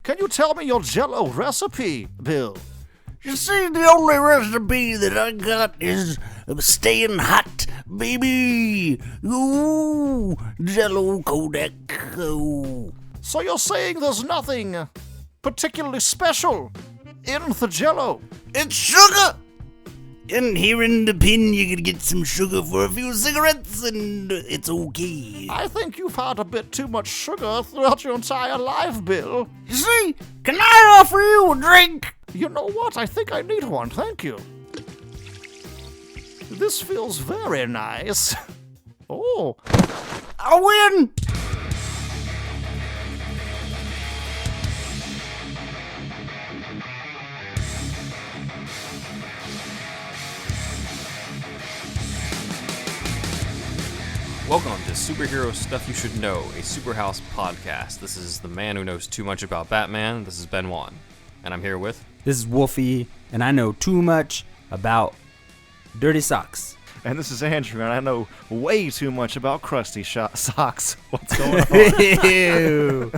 Can you tell me your Jell-O recipe, Bill? You see, the only recipe that I got is staying hot, baby. Ooh, Jell-O Kodak. Ooh. So you're saying there's nothing particularly special in the Jell-O? It's sugar! And here in the pin, you can get some sugar for a few cigarettes, and it's okay. I think you've had a bit too much sugar throughout your entire life, Bill. You see, can I offer you a drink? You know what? I think I need one, thank you. This feels very nice. Oh. I win! Welcome to Superhero Stuff You Should Know, a SuperHouse podcast. This is the man who knows too much about Batman. This is Ben Wan, and I'm here with... This is Wolfie, and I know too much about dirty socks. And this is Andrew, and I know way too much about crusty socks. What's going on? Ew.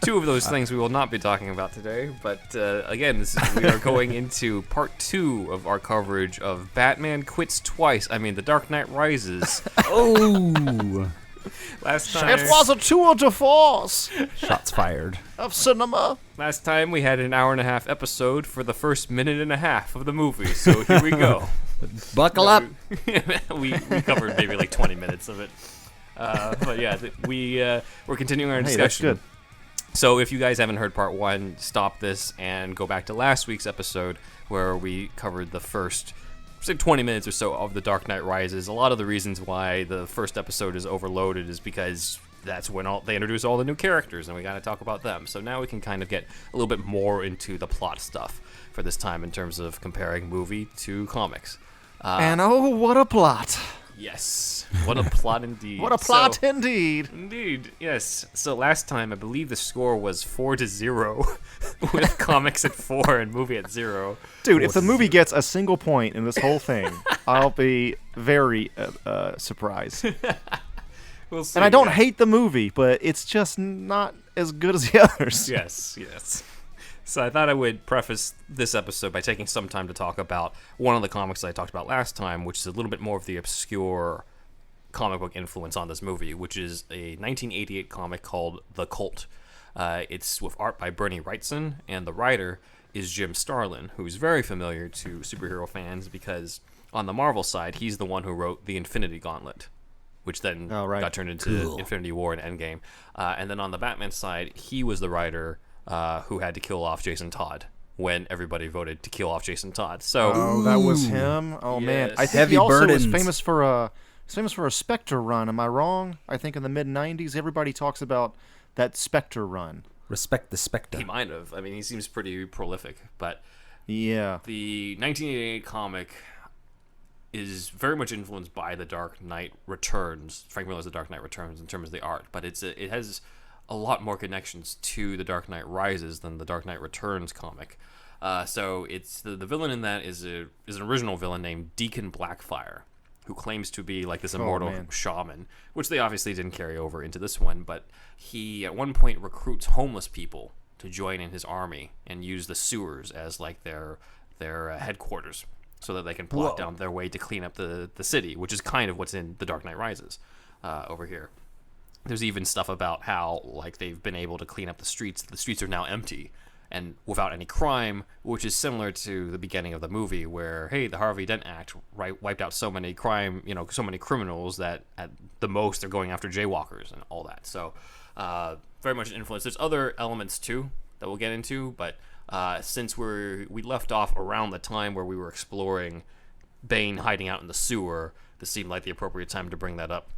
Two of those things we will not be talking about today, but again, we are going into part 2 of our coverage of Batman Quits Twice. I mean, The Dark Knight Rises. Oh. Last time... It was a tour de force Shots fired. of cinema. Last time we had an hour-and-a-half episode for the first minute and a half of the movie, so here we go. Buckle up. we covered maybe like 20 minutes of it. But yeah, we're continuing our discussion. Hey, that's good. So if you guys haven't heard part 1, stop this and go back to last week's episode where we covered the first, say, 20 minutes or so of The Dark Knight Rises. A lot of the reasons why the first episode is overloaded is because that's when they introduce all the new characters, and we got to talk about them. So now we can kind of get a little bit more into the plot stuff for this time in terms of comparing movie to comics. And oh, what a plot. Yes. What a plot indeed. What a plot indeed. Indeed, yes. So last time, I believe the score was 4-0, with comics at 4 and movie at 0. Dude, if the movie gets a single point in this whole thing, I'll be very surprised. We'll see. And I don't hate the movie, but it's just not as good as the others. Yes. So I thought I would preface this episode by taking some time to talk about one of the comics that I talked about last time, which is a little bit more of the obscure comic book influence on this movie, which is a 1988 comic called The Cult. It's with art by Bernie Wrightson, and the writer is Jim Starlin, who's very familiar to superhero fans because on the Marvel side, he's the one who wrote the Infinity Gauntlet, which then got turned into Infinity War and Endgame. And then on the Batman side, he was the writer who had to kill off Jason Todd when everybody voted to kill off Jason Todd. So that was him. Oh yes. man, I think Heavy he also burdens. was famous for a Spectre run. Am I wrong? I think in the mid '90s, everybody talks about that Spectre run. Respect the Spectre. he might have. I mean, he seems pretty prolific. But Yeah. the 1988 comic is very much influenced by The Dark Knight Returns. Frank Miller's The Dark Knight Returns in terms of the art, but it has a lot more connections to The Dark Knight Rises than The Dark Knight Returns comic. So it's the villain in that is an original villain named Deacon Blackfire, who claims to be like this immortal shaman, which they obviously didn't carry over into this one, but he at one point recruits homeless people to join in his army and use the sewers as like their headquarters so that they can plot down their way to clean up the city, which is kind of what's in The Dark Knight Rises over here. There's even stuff about how like they've been able to clean up the streets. The streets are now empty and without any crime, which is similar to the beginning of the movie where, hey, the Harvey Dent Act wiped out so many so many criminals that at the most they're going after jaywalkers and all that. So very much an influence. There's other elements too that we'll get into, but since we left off around the time where we were exploring Bane hiding out in the sewer, this seemed like the appropriate time to bring that up.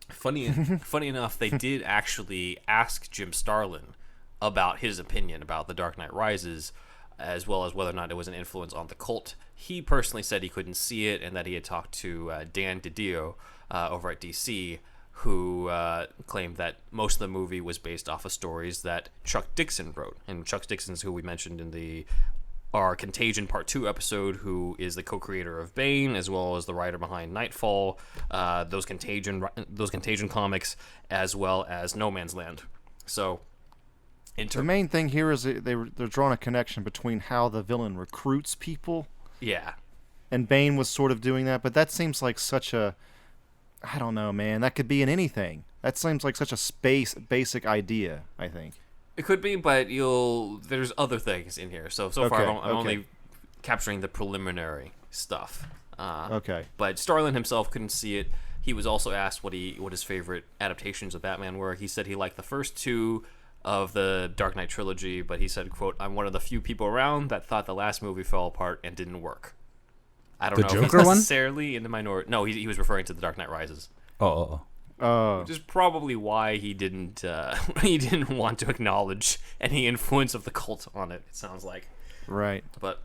Funny enough, they did actually ask Jim Starlin about his opinion about The Dark Knight Rises, as well as whether or not it was an influence on The Cult. He personally said he couldn't see it, and that he had talked to Dan DiDio over at DC, who claimed that most of the movie was based off of stories that Chuck Dixon wrote. And Chuck Dixon's who we mentioned in our Contagion Part 2 episode, who is the co-creator of Bane, as well as the writer behind Nightfall, those Contagion comics, as well as No Man's Land. So, The main thing here is they're drawing a connection between how the villain recruits people, yeah. and Bane was sort of doing that, but that seems like such a, I don't know, man. That could be in anything. That seems like such a basic idea, I think. It could be, but there's other things in here. So far, I'm only capturing the preliminary stuff. Okay. But Starlin himself couldn't see it. He was also asked what his favorite adaptations of Batman were. He said he liked the first two of the Dark Knight trilogy, but he said, quote, "I'm one of the few people around that thought the last movie fell apart and didn't work." I don't know if he's necessarily in the minority. No, he was referring to the Dark Knight Rises. Which is probably why he didn't want to acknowledge any influence of the cult on it, it sounds like. Right. But,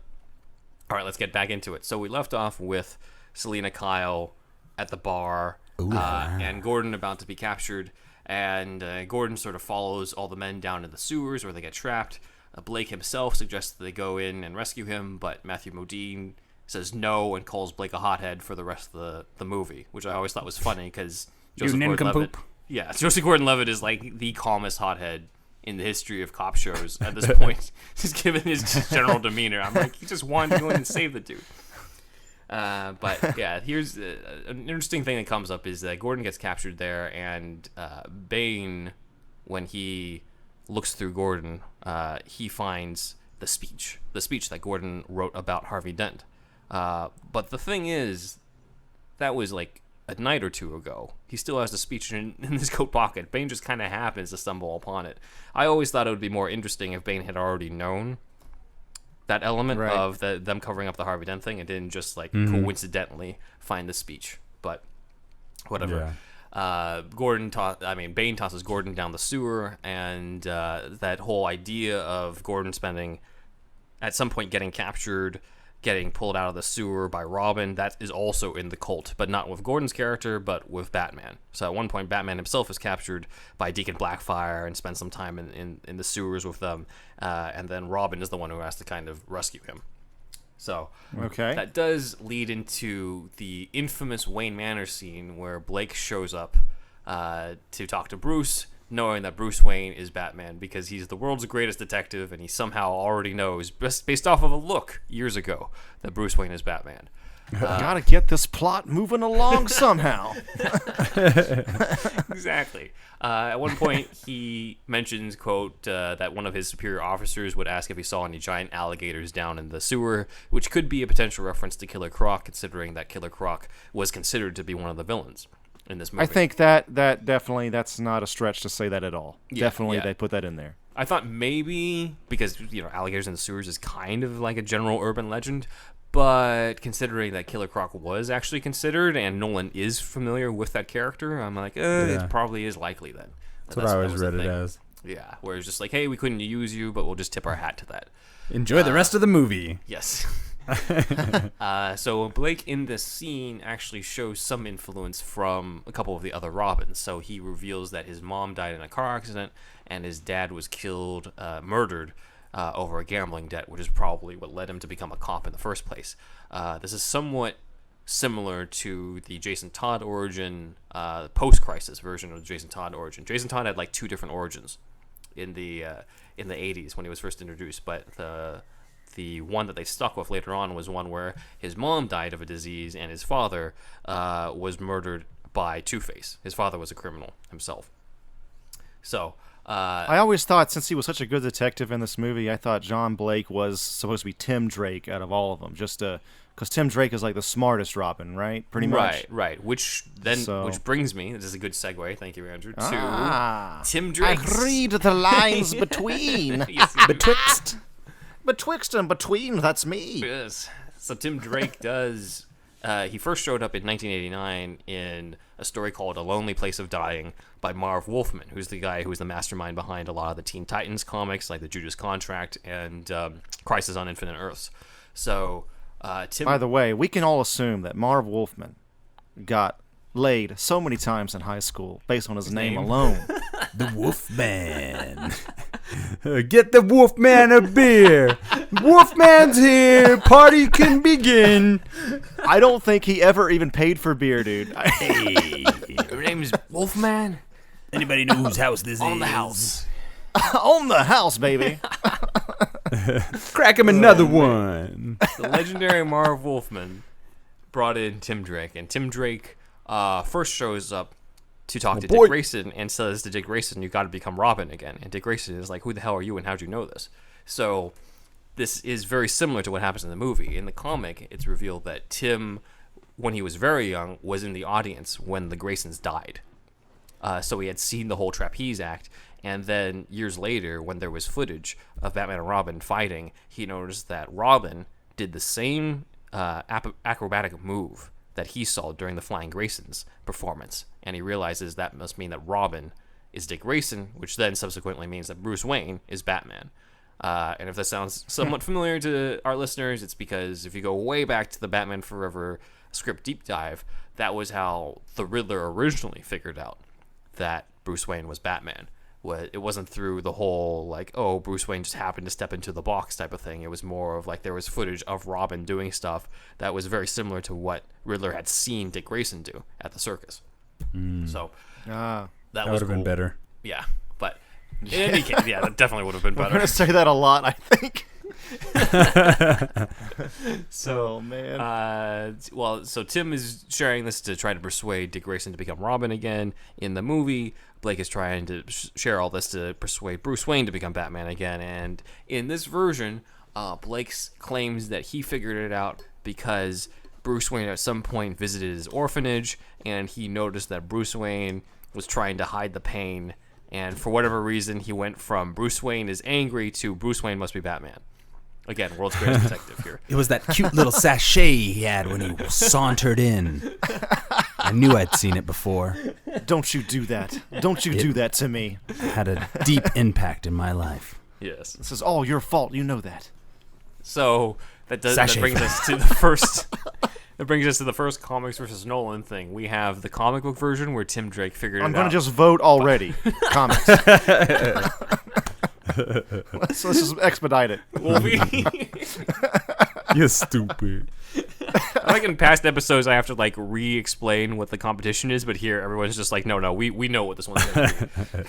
all right, let's get back into it. So we left off with Selina Kyle at the bar, and Gordon about to be captured, and Gordon sort of follows all the men down in the sewers where they get trapped. Blake himself suggests that they go in and rescue him, but Matthew Modine says no and calls Blake a hothead for the rest of the movie, which I always thought was funny because Joseph Gordon-Levitt is like the calmest hothead in the history of cop shows at this point. Just given his general demeanor, I'm like, he just wanted to go in and save the dude. But yeah, here's an interesting thing that comes up is that Gordon gets captured there, and Bane, when he looks through Gordon, he finds the speech that Gordon wrote about Harvey Dent. But the thing is, that was like a night or two ago. He still has the speech in his coat pocket. Bane just kind of happens to stumble upon it. I always thought it would be more interesting if Bane had already known that element of them covering up the Harvey Dent thing and didn't just like coincidentally find the speech. But whatever. Yeah. Bane tosses Gordon down the sewer, and that whole idea of Gordon spending at some point getting captured, getting pulled out of the sewer by Robin, that is also in the cult, but not with Gordon's character, but with Batman. So at one point, Batman himself is captured by Deacon Blackfire and spends some time in the sewers with them, and then Robin is the one who has to kind of rescue him. So that does lead into the infamous Wayne Manor scene where Blake shows up to talk to Bruce, knowing that Bruce Wayne is Batman because he's the world's greatest detective, and he somehow already knows, based off of a look years ago, that Bruce Wayne is Batman. Gotta get this plot moving along somehow. Exactly. At one point, he mentions, quote, that one of his superior officers would ask if he saw any giant alligators down in the sewer, which could be a potential reference to Killer Croc, considering that Killer Croc was considered to be one of the villains in this movie. I think that definitely, that's not a stretch to say that at all. Definitely they put that in there. I thought maybe, because, alligators in the sewers is kind of like a general urban legend, but considering that Killer Croc was actually considered and Nolan is familiar with that character, I'm like, it probably is likely then. That's what I always read it as. Yeah, where it's just like, hey, we couldn't use you, but we'll just tip our hat to that. Enjoy the rest of the movie. Yes. So Blake in this scene actually shows some influence from a couple of the other Robins. So he reveals that his mom died in a car accident and his dad was murdered over a gambling debt, which is probably what led him to become a cop in the first place. This is somewhat similar to the Jason Todd origin, post-crisis version of the Jason Todd origin. Jason Todd had like two different origins in the 80s when he was first introduced, but the one that they stuck with later on was one where his mom died of a disease and his father was murdered by Two-Face. His father was a criminal himself. So I always thought, since he was such a good detective in this movie, I thought John Blake was supposed to be Tim Drake out of all of them, just because Tim Drake is like the smartest Robin, right? Pretty much. Right. Which brings me, this is a good segue, thank you, Andrew, to Tim Drake. I read the lines between. Betwixt and between, that's me. Yes. So Tim Drake does. He first showed up in 1989 in a story called A Lonely Place of Dying by Marv Wolfman, who's the guy who's the mastermind behind a lot of the Teen Titans comics, like the Judas Contract and Crisis on Infinite Earths. So, Tim... By the way, we can all assume that Marv Wolfman got laid so many times in high school based on his name alone. The Wolfman. Get the Wolfman a beer. Wolfman's here. Party can begin. I don't think he ever even paid for beer, dude. Hey, your name's Wolfman? Anybody know whose house this On is? the house. On the house, baby. Crack him another one. The legendary Marv Wolfman brought in Tim Drake, and Tim Drake first shows up to talk to Dick Grayson and says to Dick Grayson, "You got to become Robin again." And Dick Grayson is like, "Who the hell are you, and how'd you know this?" So this is very similar to what happens in the movie. In the comic, it's revealed that Tim, when he was very young, was in the audience when the Graysons died. So he had seen the whole trapeze act, and then years later, when there was footage of Batman and Robin fighting, he noticed that Robin did the same acrobatic move that he saw during the Flying Graysons performance, and he realizes that must mean that Robin is Dick Grayson, which then subsequently means that Bruce Wayne is Batman. And if that sounds somewhat familiar to our listeners, it's because if you go way back to the Batman Forever script deep dive, that was how the Riddler originally figured out that Bruce Wayne was Batman. It wasn't through the whole, like, oh, Bruce Wayne just happened to step into the box type of thing. It was more of, like, there was footage of Robin doing stuff that was very similar to what Riddler had seen Dick Grayson do at the circus. So, that That was would have been better. Yeah, but in any case, yeah, that definitely would have been I'm better. gonna say that a lot, I think. So, man. So Tim is sharing this to try to persuade Dick Grayson to become Robin again. In the movie, Blake is trying to share all this to persuade Bruce Wayne to become Batman again. And in this version, Blake claims that he figured it out because Bruce Wayne at some point visited his orphanage, and he noticed that Bruce Wayne was trying to hide the pain. And for whatever reason, he went from Bruce Wayne is angry to Bruce Wayne must be Batman. Again, world's greatest detective here. It was that cute little sachet he had when he sauntered in. I knew I'd seen it before. Don't you do that. Don't you do that to me. It had a deep impact in my life. Yes. This is all your fault. You know that. So that Sachet brings us to the first. That brings us to the first Comics versus Nolan thing. We have the comic book version where Tim Drake figured it out. I'm going to just vote already. Comics. let's just expedite it. Well, You're stupid. like in past episodes, I have to like re-explain what the competition is, but here everyone's just like, no, we know what this one's going to be.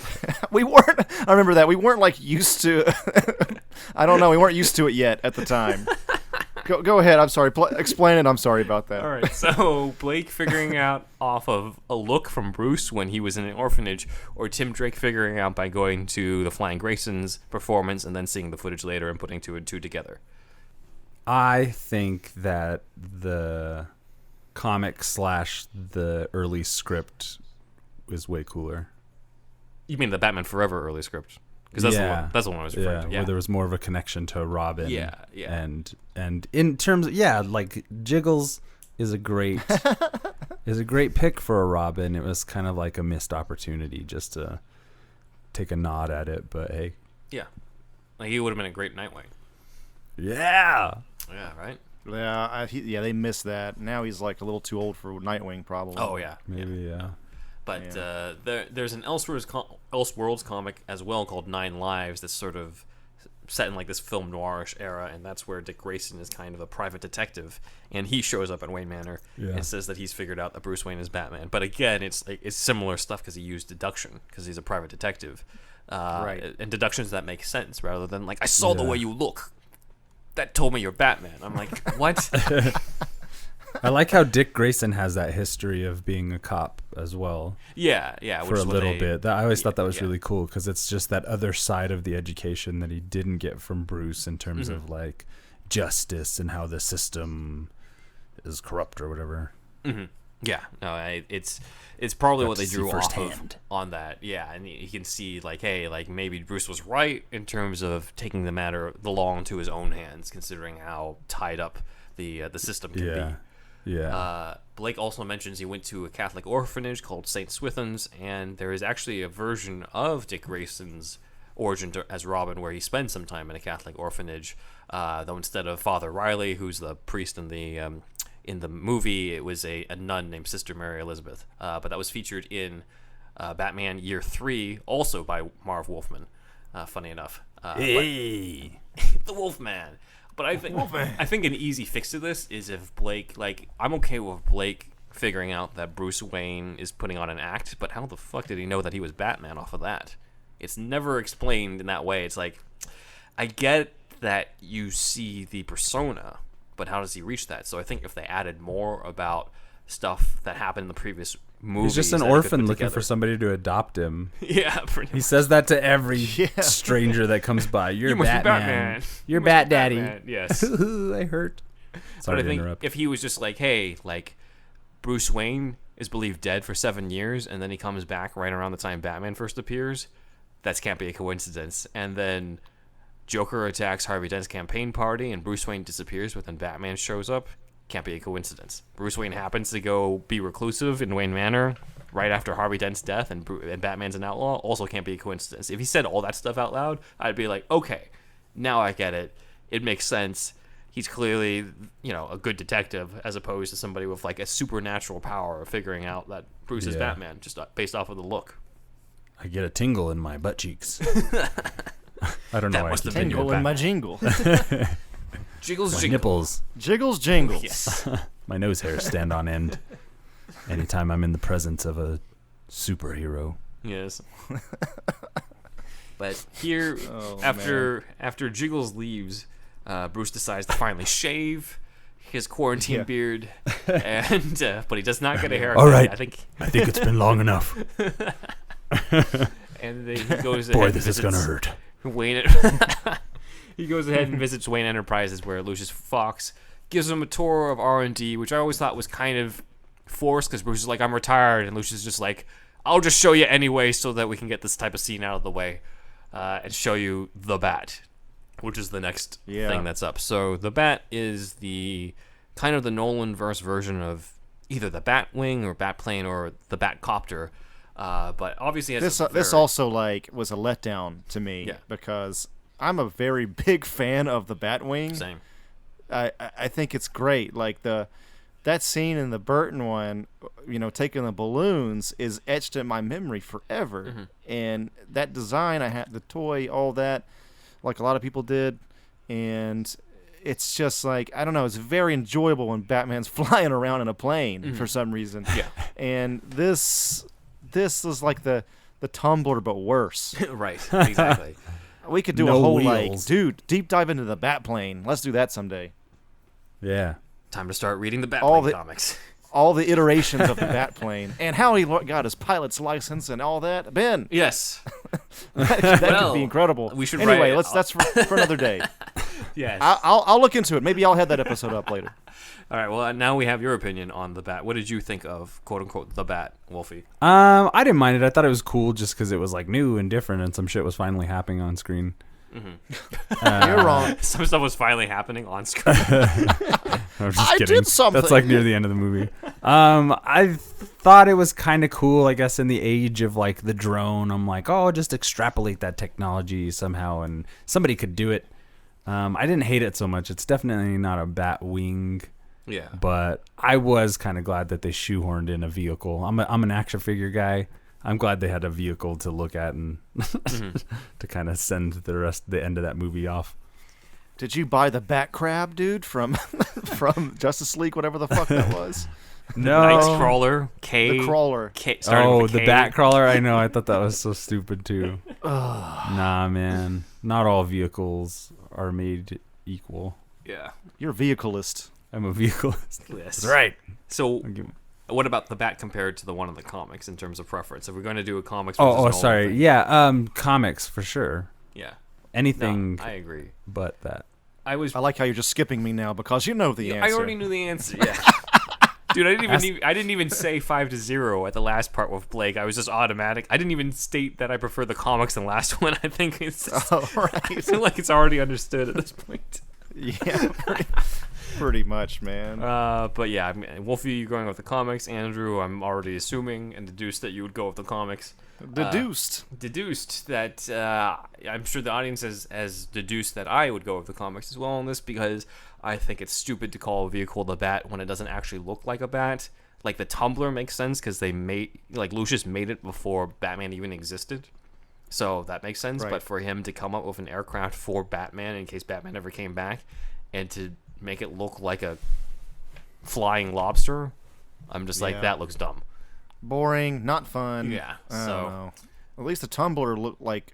We weren't. I remember that. We weren't like used to. I don't know. We weren't used to it yet at the time. Go ahead. I'm sorry. Explain it. I'm sorry about that. All right. So Blake figuring out off of a look from Bruce when he was in an orphanage, or Tim Drake figuring out by going to the Flying Graysons performance and then seeing the footage later and putting two and two together. I think that the comic / the early script is way cooler. You mean the Batman Forever early script? Because that's the one I was referring to. Yeah. Where there was more of a connection to Robin. Yeah. And in terms of, like Jiggles is a great pick for a Robin. It was kind of like a missed opportunity just to take a nod at it, but hey. Yeah. Like he would have been a great Nightwing. Yeah. Yeah, right? Yeah, they missed that. Now he's like a little too old for Nightwing, probably. Oh, yeah. Maybe, yeah. But there's an Elseworlds comic as well called 9 Lives that's sort of set in like this film noirish era, and that's where Dick Grayson is kind of a private detective, and he shows up at Wayne Manor and says that he's figured out that Bruce Wayne is Batman. But again, it's similar stuff because he used deduction because he's a private detective, right? And deductions that make sense rather than like I saw the way you look, that told me you're Batman. I'm like, what? I like how Dick Grayson has that history of being a cop as well. Yeah. For a little bit. I always thought that was really cool because it's just that other side of the education that he didn't get from Bruce in terms of like justice and how the system is corrupt or whatever. Mm-hmm. Yeah, no, it's probably what they drew off of on that. Yeah, and you can see like, hey, like maybe Bruce was right in terms of taking the law into his own hands, considering how tied up the system can be. Yeah. Blake also mentions he went to a Catholic orphanage called St. Swithin's, and there is actually a version of Dick Grayson's origin as Robin where he spends some time in a Catholic orphanage, though instead of Father Riley, who's the priest in the movie, it was a nun named Sister Mary Elizabeth. But that was featured in Batman Year 3, also by Marv Wolfman, funny enough. The Wolfman. But I think an easy fix to this is if Blake, like, I'm okay with Blake figuring out that Bruce Wayne is putting on an act, but how the fuck did he know that he was Batman off of that? It's never explained in that way. It's like, I get that you see the persona, but how does he reach that? So I think if they added more about stuff that happened in the previous movies, He's just an orphan looking for somebody to adopt him. Yeah, pretty He says that to every stranger that comes by. You're You must be Batman. Batman. You're You must Bat be Daddy. Batman. Yes. I hurt. Sorry But I to think interrupt. if he was just like, hey, like, Bruce Wayne is believed dead for 7 years, and then he comes back right around the time Batman first appears, that can't be a coincidence. And then Joker attacks Harvey Dent's campaign party, and Bruce Wayne disappears, but then Batman shows up, can't be a coincidence. Bruce Wayne happens to go be reclusive in Wayne Manor right after Harvey Dent's death, and Batman's an outlaw, also can't be a coincidence. If he said all that stuff out loud, I'd be like, okay, now I get it. It makes sense. He's clearly, a good detective as opposed to somebody with like a supernatural power of figuring out that Bruce is Batman just based off of the look. I get a tingle in my butt cheeks. I don't know That why I must keep have been thinking Tingle of in my Batman. jingle. Jiggles, My jiggle. nipples. Jiggles jingles. Yes. My nose hairs stand on end anytime I'm in the presence of a superhero. Yes. But here, Oh, after Jiggles leaves, Bruce decides to finally shave his quarantine Yeah. beard, and but he does not get a haircut. All right. I think, it's been long enough. and then he goes. Boy, ahead this and is gonna visits hurt. Wayne. He goes ahead and visits Wayne Enterprises, where Lucius Fox gives him a tour of R&D, which I always thought was kind of forced, because Bruce is like, I'm retired, and Lucius is just like, I'll just show you anyway so that we can get this type of scene out of the way, and show you the Bat, which is the next thing that's up. So the Bat is the kind of the Nolan-verse version of either the Batwing or Batplane or the Batcopter, but obviously has This also was a letdown to me because I'm a very big fan of the Batwing. Same. I think it's great. Like that scene in the Burton one, taking the balloons is etched in my memory forever. Mm-hmm. And that design, I had the toy, all that, like a lot of people did, and it's just like, I don't know, it's very enjoyable when Batman's flying around in a plane for some reason. Yeah. And this is like the Tumbler but worse. Right, exactly. We could do No a whole wheels. deep dive into the Batplane. Let's do that someday. Yeah. Time to start reading the All Batplane the- comics. All the iterations of the Batplane and how he got his pilot's license and all that. Ben, Yes. that Well, could be incredible. we should anyway. write- That's for another day. Yes. I'll look into it. Maybe I'll have that episode up later. All right. Well, now we have your opinion on the Bat. What did you think of "quote unquote" the Bat, Wolfie? I didn't mind it. I thought it was cool just because it was like new and different, and some shit was finally happening on screen. You're wrong. Some stuff was finally happening on screen. I'm just I kidding. did something. That's like near the end of the movie. I thought it was kind of cool, I guess, in the age of like the drone. I'm like, oh, just extrapolate that technology somehow, and somebody could do it. I didn't hate it so much. It's definitely not a bat wing, Yeah. but I was kind of glad that they shoehorned in a vehicle. I'm an action figure guy. I'm glad they had a vehicle to look at and to kind of send the end of that movie off. Did you buy the Bat Crab, dude, from Justice League, whatever the fuck that was? No, Nightcrawler, K. The crawler. Starting Oh, with the K. bat crawler. I know. I thought that was so stupid too. Nah, man. Not all vehicles are made equal. Yeah. You're a vehicleist. I'm a vehicleist. Yes. That's right. So, give- what about the Bat compared to the one in the comics in terms of preference? If we're going to do a comics, versus Oh, Nolan sorry. thing. Yeah. Comics for sure. Yeah. Anything No, I agree. but that. I was. I like how you're just skipping me now because you know the answer. I already knew the answer. Yeah. Dude, I didn't even say 5-0 at the last part with Blake. I was just automatic. I didn't even state that I prefer the comics than last one. I think it's just, Oh, right. I feel like it's already understood at this point. Yeah, pretty much, man. But yeah, I mean, Wolfie, you're going with the comics. Andrew, I'm already assuming and deduced that you would go with the comics. Deduced that I'm sure the audience has deduced that I would go with the comics as well on this, because I think it's stupid to call a vehicle the Bat when it doesn't actually look like a bat. Like the Tumbler makes sense because Lucius made it before Batman even existed, so that makes sense. Right. But for him to come up with an aircraft for Batman in case Batman ever came back, and to make it look like a flying lobster, I'm just like, Yeah. that looks dumb. Boring, not fun. Yeah, I don't so- know. At least the tumbler looked like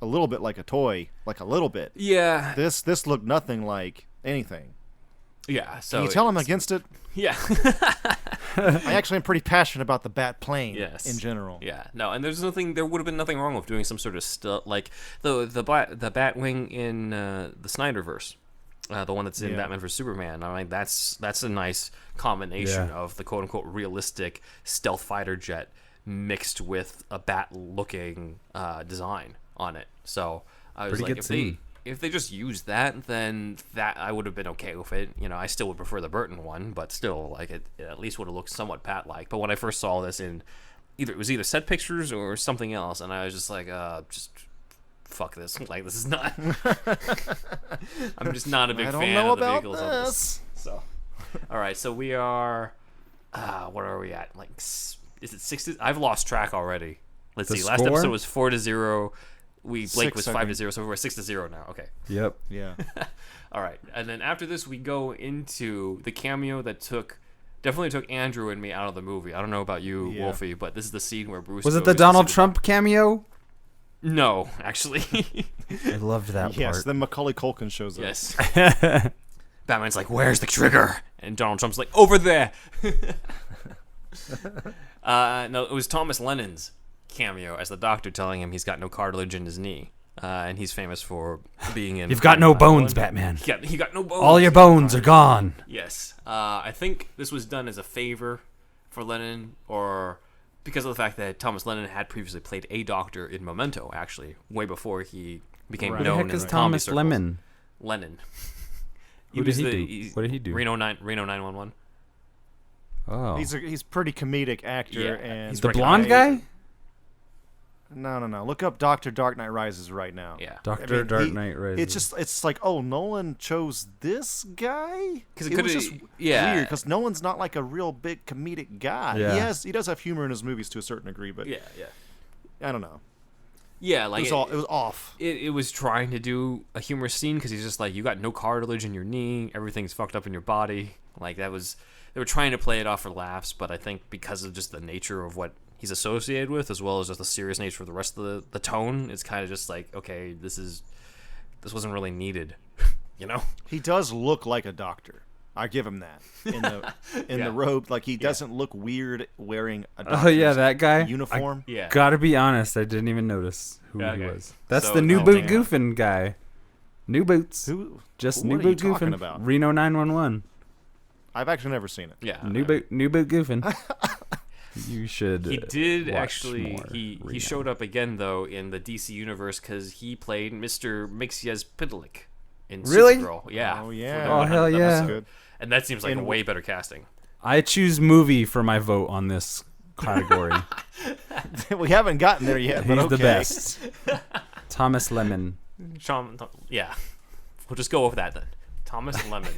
a little bit like a toy, like a little bit. Yeah. This looked nothing like anything. Yeah. So Can you tell I'm it's- against it? Yeah. I actually am pretty passionate about the bat plane Yes. in general. Yeah, no, and there would have been nothing wrong with doing some sort of like the Batwing in the Snyderverse, the one that's in Yeah. Batman vs Superman. I mean, that's a nice combination Yeah. of the quote unquote realistic stealth fighter jet mixed with a bat looking design on it. So I was Pretty like, good scene. if they just used that, then that I would have been okay with it. You know, I still would prefer the Burton one, but still, like it at least would have looked somewhat Bat-like. But when I first saw this in it was either set pictures or something else, and I was just like, just fuck this. Like this is not. I'm just not a big I don't fan know of the about vehicles on this. So, all right, so we are. What are we at? Like, is it 6? I've lost track already. Let's The see. Last score? episode was 4-0. Blake 6, was I 5-0, think. so we're 6-0 now. Okay. Yep. Yeah. All right, and then after this, we go into the cameo that definitely took Andrew and me out of the movie. I don't know about you, Yeah. Wolfie, but this is the scene where Bruce Was it goes the to Donald see Trump cameo? No, actually. I loved that Yes. part. Then Macaulay Culkin shows up. Yes. Batman's like, "Where's the trigger?" And Donald Trump's like, "Over there." No, it was Thomas Lennon's cameo as the doctor telling him he's got no cartilage in his knee, and he's famous for being in. You've got no bones, Batman. He got no bones. All your bones are gone. Yes. I think this was done as a favor for Lennon, or because of the fact that Thomas Lennon had previously played a doctor in Memento, actually, way before he became Right. Who the known heck in is the comedy Thomas circles. Lemon? Lennon. Who did he do? What did he do? Reno 911. Oh, He's pretty comedic actor, Yeah, and he's the recognized. blonde guy? No. Look up Doctor Dark Knight Rises right now. Yeah. Doctor I mean, Dark Knight Rises. It's like, oh, Nolan chose this guy 'Cause it was coulda- just yeah. weird because Nolan's not like a real big comedic guy. Yeah. He does have humor in his movies to a certain degree, but Yeah. I don't know. Yeah, It like was it was off. it was trying to do a humorous scene because he's just like, you got no cartilage in your knee, everything's fucked up in your body. Like they were trying to play it off for laughs, but I think because of just the nature of what he's associated with, as well as just the serious nature of the rest of the tone, it's kind of just like, okay, this wasn't really needed, you know? He does look like a doctor. I give him that in the Yeah. the robe. Like he doesn't look weird wearing a Oh yeah, doctor's that guy. uniform. Yeah. Gotta be honest, I didn't even notice who Yeah, he okay. was. That's So- the new oh, boot damn. goofing guy. New boots. Who? Just what new are you boot talking goofing. about? Reno 911. I've actually never seen it. Yeah. New boot goofing. You should. He did watch actually. more He Reno. showed up again though in the DC universe because he played Mr. Mxyzptlk in Really? Supergirl. Yeah. Oh, for yeah. the Oh, hell 100th yeah. episode. Good. And that seems like a And- way better casting. I choose movie for my vote on this category. We haven't gotten there yet, but He's okay. the best. Thomas Lemon. Yeah, we'll just go with that then. Thomas Lemon.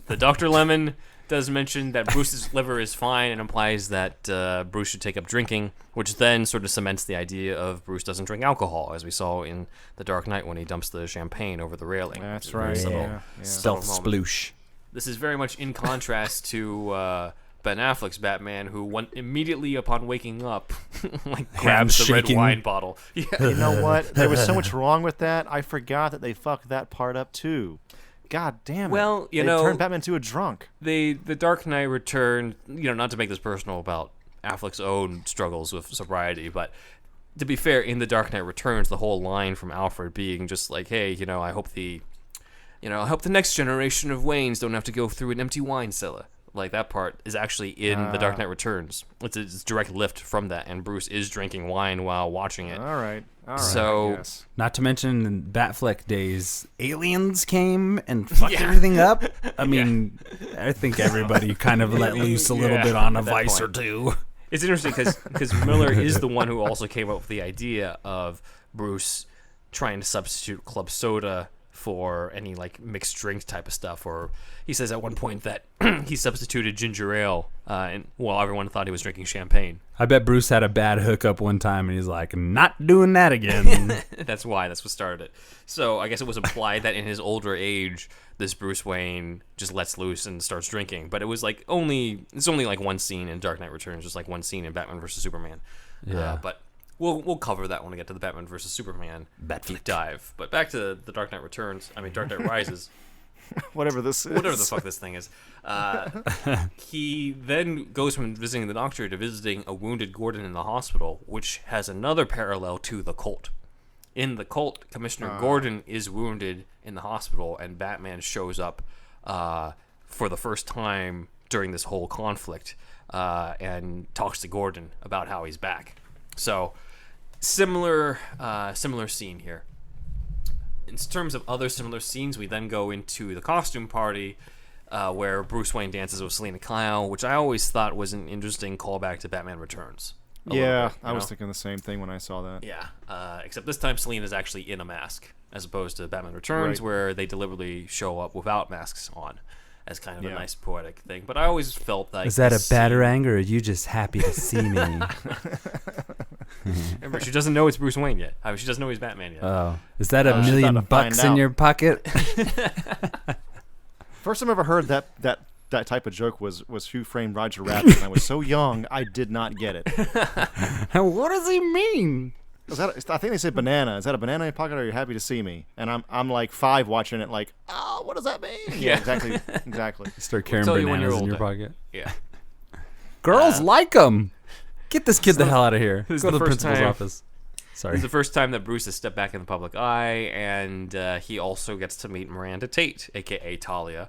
The Dr. Lemon does mention that Bruce's liver is fine and implies that Bruce should take up drinking, which then sort of cements the idea of Bruce doesn't drink alcohol, as we saw in The Dark Knight when he dumps the champagne over the railing. That's which is very right. subtle. Yeah. Stealth Subtle moment. sploosh. This is very much in contrast to Ben Affleck's Batman, who immediately upon waking up, like grabs the red shaking. wine bottle. Yeah. You know what? There was so much wrong with that. I forgot that they fucked that part up too. God damn it. Well, you they know- turned Batman into a drunk. The Dark Knight Returns, not to make this personal about Affleck's own struggles with sobriety, but to be fair, in The Dark Knight Returns, the whole line from Alfred being just like, hey, I hope the next generation of Waynes don't have to go through an empty wine cellar. Like, that part is actually in The Dark Knight Returns. It's a direct lift from that, and Bruce is drinking wine while watching it. All right. So- I guess. Not to mention in Batfleck days, aliens came and fucked everything up. I mean, I think everybody kind of let loose a little Yeah, bit on a at that vice or point. two. It's interesting because Miller is the one who also came up with the idea of Bruce trying to substitute club soda for any like mixed drink type of stuff. Or he says at one point that he substituted ginger ale, and while everyone thought he was drinking champagne. I bet Bruce had a bad hookup one time, and he's like, "Not doing that again." That's what started it. So I guess it was implied that in his older age, this Bruce Wayne just lets loose and starts drinking. But it was like it's only like one scene in Dark Knight Returns, just like one scene in Batman vs Superman. Yeah. But we'll cover that when we get to the Batman vs Superman deep dive. But back to the Dark Knight Dark Knight Rises. Whatever this is. Whatever the fuck this thing is. He then goes from visiting the doctor to visiting a wounded Gordon in the hospital, which has another parallel to the Cult. In the Cult, Commissioner Gordon is wounded in the hospital, and Batman shows up for the first time during this whole conflict and talks to Gordon about how he's back. So, similar scene here. In terms of other similar scenes, we then go into the costume party where Bruce Wayne dances with Selena Kyle, which I always thought was an interesting callback to Batman Returns. Yeah, I was thinking the same thing when I saw that. Yeah, except this time Selena's actually in a mask, as opposed to Batman Returns, where they deliberately show up without masks on, as kind of a nice poetic thing. But I always felt like... Is that a batarang, or are you just happy to see me? Remember, she doesn't know it's Bruce Wayne yet. I mean, she doesn't know he's Batman yet. Oh, is that $1 million bucks in your pocket? First time I ever heard that type of joke was Who Framed Roger Rabbit, and I was so young I did not get it. What does he mean? I think they said banana. Is that a banana in your pocket, or are you happy to see me? And I'm like 5 watching it, like, oh, what does that mean? Yeah, exactly. You start carrying bananas in your pocket. Yeah. Girls like them. Get this kid the hell out of here. This is Go to the the first principal's time. office. Sorry. It's the first time that Bruce has stepped back in the public eye, and he also gets to meet Miranda Tate, a.k.a. Talia,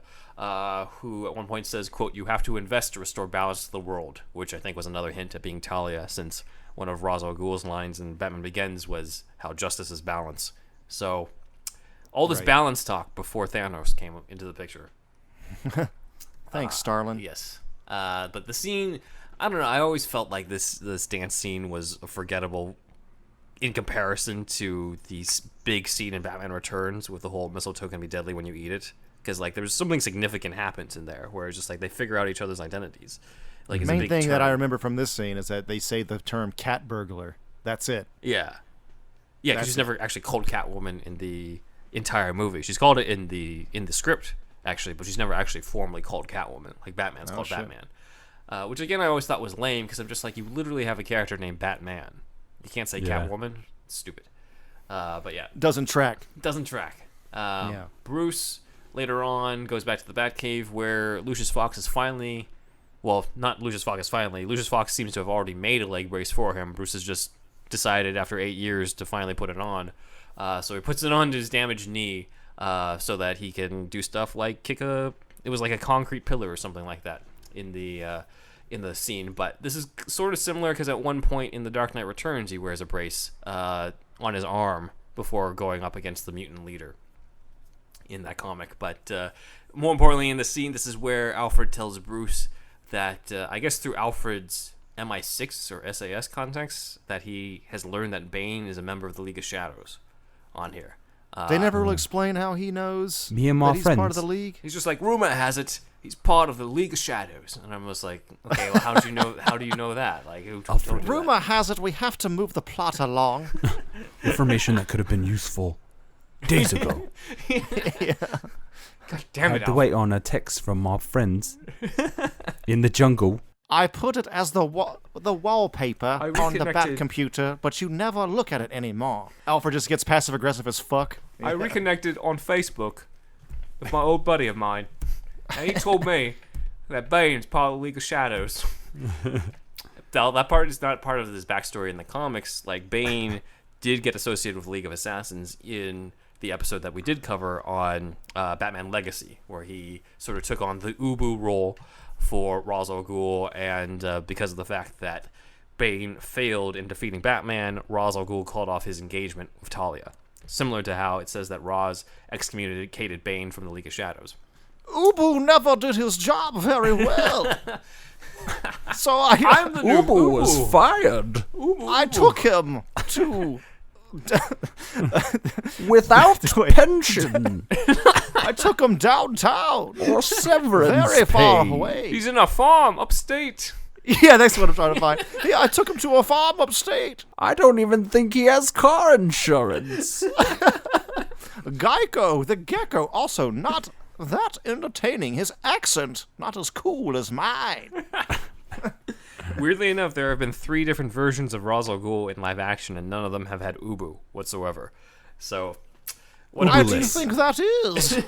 who at one point says, quote, "You have to invest to restore balance to the world," which I think was another hint at being Talia, since one of Ra's al Ghul's lines in Batman Begins was how justice is balance. So, all this balance talk before Thanos came into the picture. Thanks, Starlin. Yes. But the scene, I don't know, I always felt like this dance scene was forgettable in comparison to the big scene in Batman Returns with the whole mistletoe can be deadly when you eat it. Because, like, there's something significant happens in there where it's just like they figure out each other's identities. Like, The main thing that I remember from this scene is that they say the term cat burglar. That's it. Yeah. Yeah, because she's never actually called Catwoman in the entire movie. She's called it in the script, actually, but she's never actually formally called Catwoman. Like, Batman's called Batman. Which, again, I always thought was lame, because I'm just like, you literally have a character named Batman. You can't say Catwoman. It's stupid. But yeah. Doesn't track. Bruce, later on, goes back to the Batcave, where Lucius Fox is finally... Well, not Lucius Fox is finally. Lucius Fox seems to have already made a leg brace for him. Bruce has just decided after 8 years to finally put it on. So he puts it on to his damaged knee so that he can do stuff like kick a... It was like a concrete pillar or something like that in the scene. But this is sort of similar because at one point in The Dark Knight Returns, he wears a brace on his arm before going up against the mutant leader in that comic. But more importantly in the scene, this is where Alfred tells Bruce that, I guess through Alfred's MI6 or SAS context, that he has learned that Bane is a member of the League of Shadows on here. They never will explain how he knows Me and my that he's friends. part of the League. He's just like, rumor has it he's part of the League of Shadows, and I'm just like, okay, well, how do you know that? Like, who told you Rumor that? has it we have to move the plot along. Information that could have been useful days ago. God damn I it! had to wait on a text from my friends in the jungle. I put it as the wallpaper on the reconnected- Bat computer, but you never look at it anymore. Alfred just gets passive aggressive as fuck. I reconnected on Facebook with my old buddy of mine, and he told me that Bane's part of the League of Shadows. That part is not part of this backstory in the comics. Like, Bane did get associated with League of Assassins in the episode that we did cover on Batman Legacy, where he sort of took on the Ubu role for Ra's al Ghul, and because of the fact that Bane failed in defeating Batman, Ra's al Ghul called off his engagement with Talia. Similar to how it says that Ra's excommunicated Bane from the League of Shadows. Ubu never did his job very well. So I'm the new Ubu was fired. I took him to Without Wait. pension I took him downtown. or severance Very far pay. away. He's in a farm upstate. Yeah, that's what I'm trying to find. Yeah, I took him to a farm upstate. I don't even think he has car insurance. Geico, the gecko, also not that entertaining. His accent, not as cool as mine. Weirdly enough, there have been 3 different versions of Ra's al Ghul in live action, and none of them have had Ubu whatsoever. So, Why do you think that is?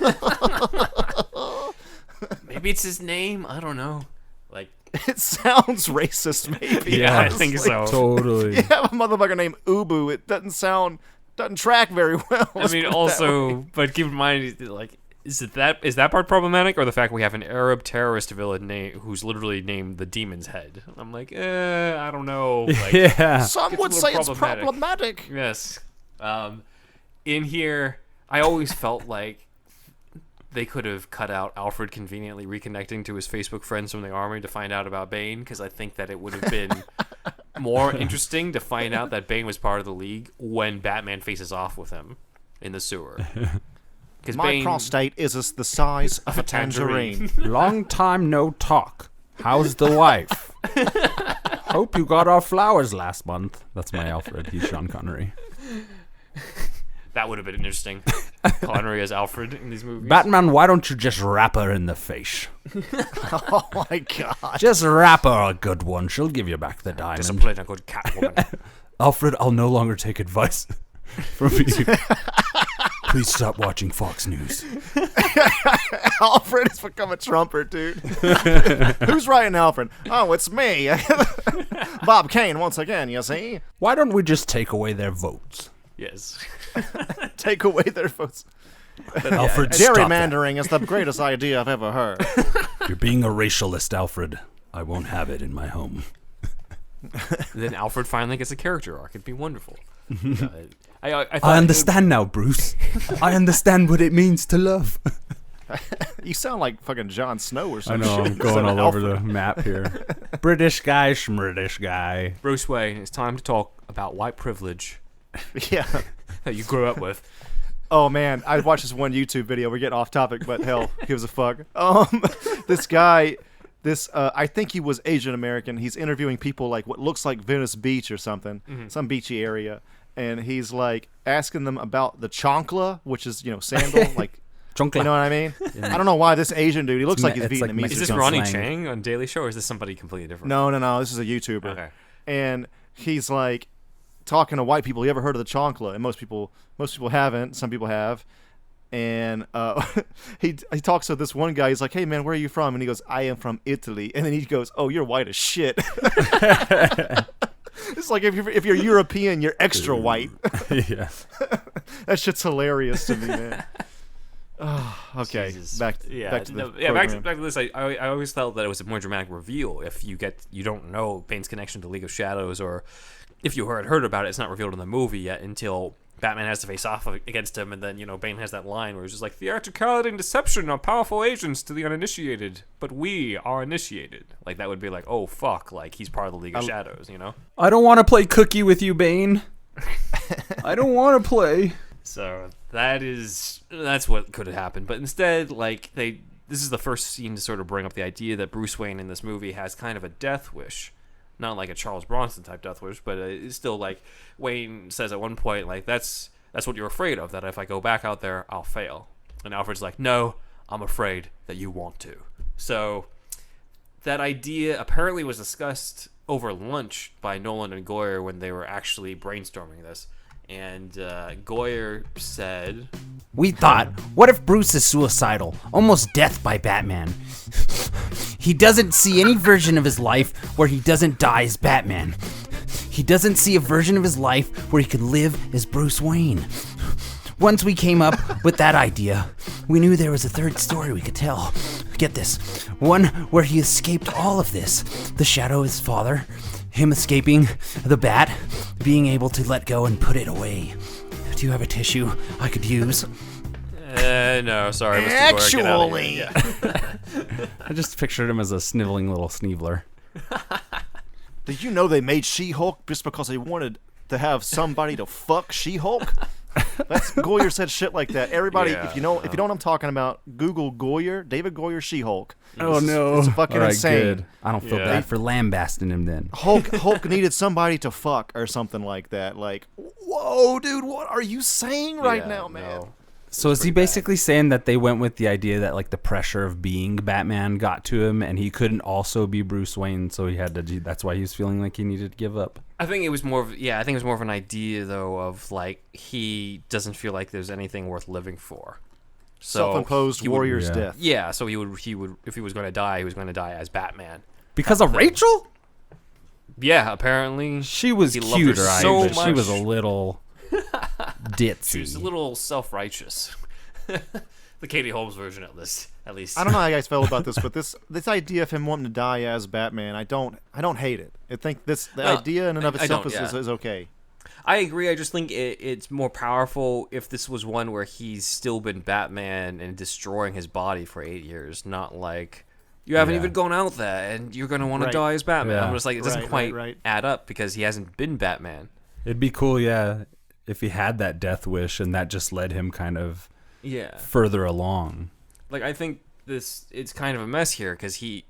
maybe it's his name. I don't know. Like, It sounds racist, maybe. yeah, I honestly. think so. Totally. You have a motherfucker named Ubu. It doesn't track very well. I let's mean, put it that way. also, but keep in mind, like, is that part problematic, or the fact we have an Arab terrorist villain who's literally named the Demon's Head? I'm like, I don't know. Like, Yeah. Some it's a would little say it's problematic. problematic. Yes. In here, I always felt like they could have cut out Alfred conveniently reconnecting to his Facebook friends from the army to find out about Bane, because I think that it would have been more interesting to find out that Bane was part of the League when Batman faces off with him in the sewer. Because My prostate is the size of a tangerine. Long time no talk. How's the wife? Hope you got our flowers last month. That's my Alfred. He's Sean Connery. that would have been interesting. Connery as Alfred in these movies. Batman, why don't you just rap her in the face? Oh my god. Just rap her a good one. She'll give you back the diamond. Discipline a good Catwoman. Alfred, I'll no longer take advice from you. Please stop watching Fox News. Alfred has become a trumper, dude. Who's writing Alfred? Oh, it's me. Bob Kane once again, you see? Why don't we just take away their votes? Yes. Take away their votes. Alfred, stop that. Gerrymandering is the greatest idea I've ever heard. You're being a racialist, Alfred. I won't have it in my home. Then Alfred finally gets a character arc. It'd be wonderful. I thought I understand now, Bruce. I understand what it means to love. You sound like fucking Jon Snow or I something. know, I'm going all over the map here. British guy, British guy. Bruce Wayne, it's time to talk about white privilege Yeah. that you grew up with. Oh man, I watched this one YouTube video. We're getting off topic, but hell, who gives a fuck? This guy, I think he was Asian American. He's interviewing people like what looks like Venice Beach or something, some beachy area, and he's like asking them about the chancla, which is sandal, like. Chunkla. You know what I mean? I don't know why this Asian dude. He looks like he's it's like Vietnamese. Is this Mexican Ronnie slang. Chang on Daily Show, or is this somebody completely different? No. This is a YouTuber. Okay. And he's like talking to white people. You ever heard of the chancla? And most people haven't. Some people have. And he talks to this one guy. He's like, "Hey man, where are you from?" And he goes, "I am from Italy." And then he goes, "Oh, you're white as shit." It's like if you're European, you're extra white. Yeah. That shit's hilarious to me, man. Oh, okay. Jesus. Back to the program. back to this. I always felt that it was a more dramatic reveal if you don't know Bane's connection to League of Shadows, or if you heard about it, it's not revealed in the movie yet until Batman has to face off against him, and then Bane has that line where he's just like, "Theatricality and deception are powerful agents to the uninitiated, but we are initiated." Like that would be like, oh fuck, like he's part of the League of Shadows, I don't want to play cookie with you, Bane. I don't want to play. So that's what could have happened. But instead, this is the first scene to sort of bring up the idea that Bruce Wayne in this movie has kind of a death wish. Not like a Charles Bronson type death wish, but it's still like Wayne says at one point, like, that's what you're afraid of, that if I go back out there, I'll fail. And Alfred's like, no, I'm afraid that you want to. So that idea apparently was discussed over lunch by Nolan and Goyer when they were actually brainstorming this. And Goyer said, We thought, what if Bruce is suicidal, almost death by Batman? He doesn't see any version of his life where he doesn't die as Batman. He doesn't see a version of his life where he could live as Bruce Wayne. Once we came up with that idea, we knew there was a third story we could tell. Get this, one where he escaped all of this. The shadow of his father, him escaping the bat, being able to let go and put it away. Do you have a tissue I could use? no, sorry, Mr. Goyer, get out of here. Yeah. I just pictured him as a sniveling little sneevler. Did you know they made She-Hulk just because they wanted to have somebody to fuck She-Hulk? That's Goyer said shit like that. Everybody, if you know what I'm talking about, Google Goyer, David Goyer, She-Hulk. Oh no! It's fucking All right, insane. good. I don't feel Yeah. bad for lambasting him then. Hulk needed somebody to fuck or something like that. Like, whoa, dude, what are you saying right now, man? No. So is he basically saying that they went with the idea that like the pressure of being Batman got to him, and he couldn't also be Bruce Wayne, so he had to do? That's why he was feeling like he needed to give up. I think it was more of an idea though of like he doesn't feel like there's anything worth living for. So Self-imposed he would- warrior's yeah. death. Yeah, so he would if he was going to die, he was going to die as Batman. Because of Rachel? Yeah, apparently She was He loved her cuter, so but she was a much. little ditzy. she was a little self-righteous. The Katie Holmes version of this, at least. I don't know how you guys felt about this, but this idea of him wanting to die as Batman, I don't hate it. I think the No, idea in and of I itself don't, yeah. is okay. I agree. I just think it's more powerful if this was one where he's still been Batman and destroying his body for 8 years, not like you haven't Yeah. even gone out there and you're going to want to Right. die as Batman. Yeah. I'm just like, it doesn't Right, quite right. add up because he hasn't been Batman. It'd be cool, yeah, if he had that death wish and that just led him kind of Yeah. further along. Like, I think it's kind of a mess here because he,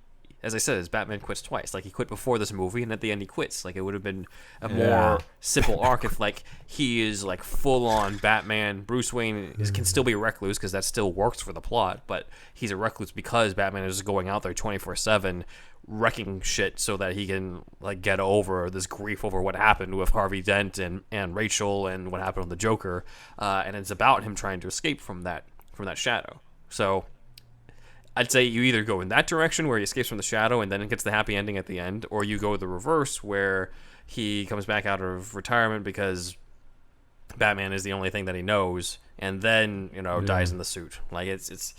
as I said, his Batman quits twice. Like, he quit before this movie, and at the end he quits. Like, it would have been a Yeah. more simple arc if, like, he is, like, full-on Batman. Bruce Wayne can still be a recluse because that still works for the plot, but he's a recluse because Batman is just going out there 24/7 wrecking shit so that he can, like, get over this grief over what happened with Harvey Dent and Rachel and what happened with the Joker. And it's about him trying to escape from that shadow. So I'd say you either go in that direction where he escapes from the shadow and then it gets the happy ending at the end, or you go the reverse where he comes back out of retirement because Batman is the only thing that he knows, and then dies in the suit. Like it's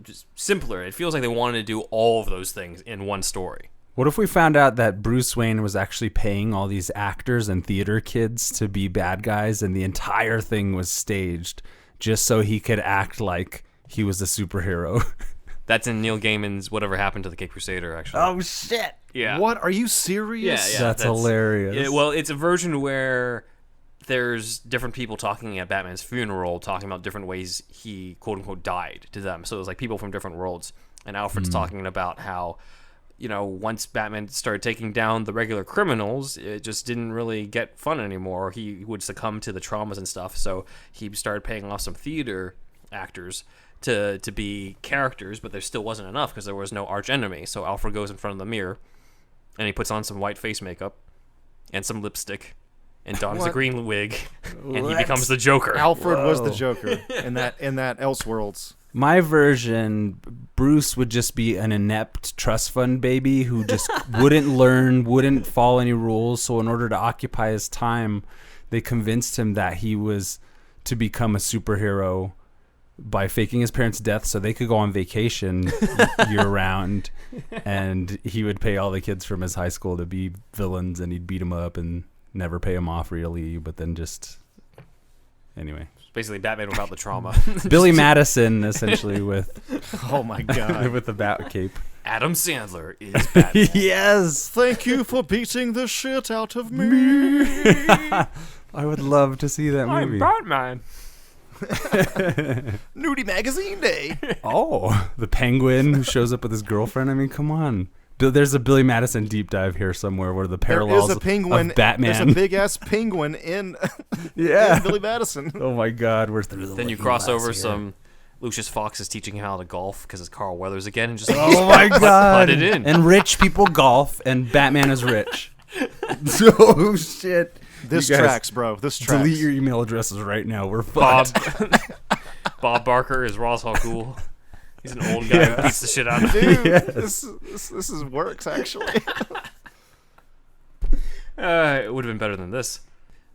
just simpler. It feels like they wanted to do all of those things in one story. What if we found out that Bruce Wayne was actually paying all these actors and theater kids to be bad guys, and the entire thing was staged just so he could act like he was a superhero? That's in Neil Gaiman's Whatever Happened to the Cape Crusader, actually. Oh shit! Yeah. What? Are you serious? Yeah, That's hilarious. Yeah, well, it's a version where there's different people talking at Batman's funeral, talking about different ways he quote unquote died to them. So it was like people from different worlds, and Alfred's talking about how, once Batman started taking down the regular criminals, it just didn't really get fun anymore. He would succumb to the traumas and stuff. So he started paying off some theater actors to be characters, but there still wasn't enough because there was no arch enemy. So Alfred goes in front of the mirror and he puts on some white face makeup and some lipstick and dons a What? green wig and he What? becomes the Joker. Alfred was the Whoa. Joker in that Elseworlds. My version, Bruce would just be an inept trust fund baby who just wouldn't learn, wouldn't follow any rules. So in order to occupy his time, they convinced him that he was to become a superhero by faking his parents' death so they could go on vacation year round, and he would pay all the kids from his high school to be villains, and he'd beat them up and never pay them off really, but then just anyway. Basically Batman without the trauma. Billy Madison essentially with Oh my god. with the bat cape. Adam Sandler is Batman. Yes. Thank you for beating the shit out of me. I would love to see that movie. Batman. Nudie Magazine Day. Oh, the penguin who shows up with his girlfriend. I mean, come on. There's a Billy Madison deep dive here somewhere where the There parallels is a penguin. of Batman. There's a big ass penguin in yeah. Billy Madison. Oh my God. Where's the Then you cross over some Lucius Fox is teaching him how to golf because it's Carl Weathers again and just Oh my God. put it in. And rich people golf, and Batman is rich. Oh shit. This You guys tracks, bro. This tracks. Delete your email addresses right now. We're Bob fucked. Bob Barker is Ra's al Ghul. He's an old guy who beats the shit out of him. Dude, Yes. this is works actually. It would have been better than this.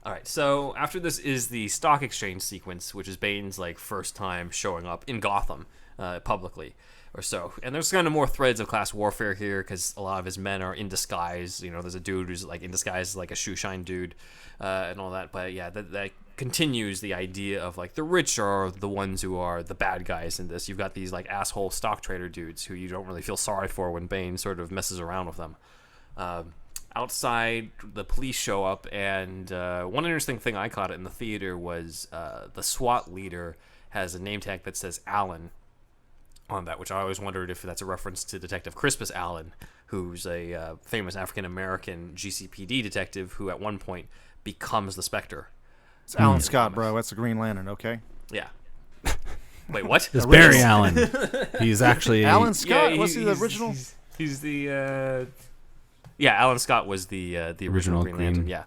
All right, so after this is the stock exchange sequence, which is Bane's like first time showing up in Gotham publicly or so. And there's kind of more threads of class warfare here because a lot of his men are in disguise. There's a dude who's like in disguise like a shoe shine dude and all that. But yeah, that continues the idea of like the rich are the ones who are the bad guys in this. You've got these like asshole stock trader dudes who you don't really feel sorry for when Bane sort of messes around with them. outside, the police show up, and one interesting thing I caught in the theater was the SWAT leader has a name tag that says Allen on that, which I always wondered if that's a reference to Detective Crispus Allen, who's a famous African-American GCPD detective who at one point becomes the Spectre. It's Alan Scott, bro. That's the Green Lantern, okay? Yeah. Wait, what? It's Barry Allen. He's actually Alan Scott? Yeah, Was he the original? He's the... Yeah, Alan Scott was the original Green Lantern, yeah.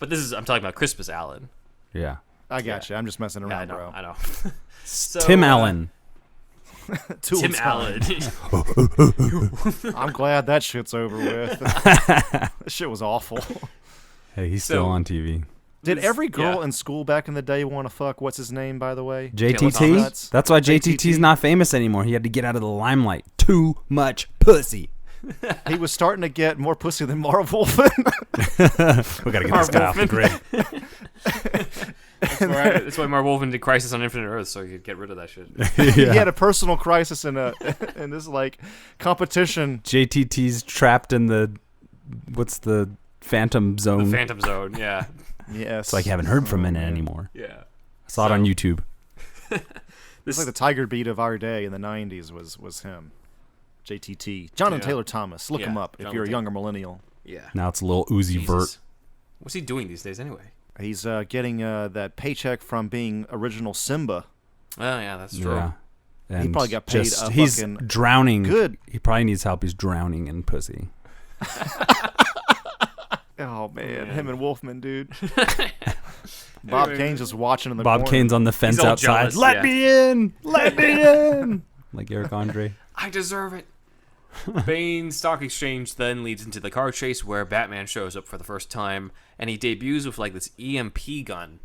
But I'm talking about Crispus Allen. Yeah. I got you. I'm just messing around, bro. I know. So, Tim Allen. Tim Allen. I'm glad that shit's over with. That shit was awful. Hey, he's still on TV. Did every girl in school back in the day want to fuck? What's his name, by the way? JTT? That's why JTT's not famous anymore. He had to get out of the limelight. Too much pussy. He was starting to get more pussy than Marv Wolfman. We got to get this guy off the grid. That's why Marv Wolfman did Crisis on Infinite Earths, so he could get rid of that shit. He had a personal crisis in this like competition. JTT's trapped in what's the Phantom Zone? The Phantom Zone, yeah. Yes. It's like you haven't heard from him anymore. Yeah. I saw it on YouTube. It's like the Tiger Beat of our day in the 90s was him. JTT. Jonathan Taylor Thomas. Look him up if you're a younger millennial. Yeah. Now it's a little Uzi Vert. What's he doing these days anyway? He's getting that paycheck from being original Simba. Oh, yeah, that's true. Yeah. And he probably got paid he's fucking drowning. Good. He probably needs help. He's drowning in pussy. Oh, man. Him and Wolfman, dude. Bob Kane's just watching in the Bob corner. Kane's on the fence outside. Jealous, Let me in! Let me in! Like Eric Andre. I deserve it. Bane's Stock Exchange then leads into the car chase where Batman shows up for the first time, and he debuts with like this EMP gun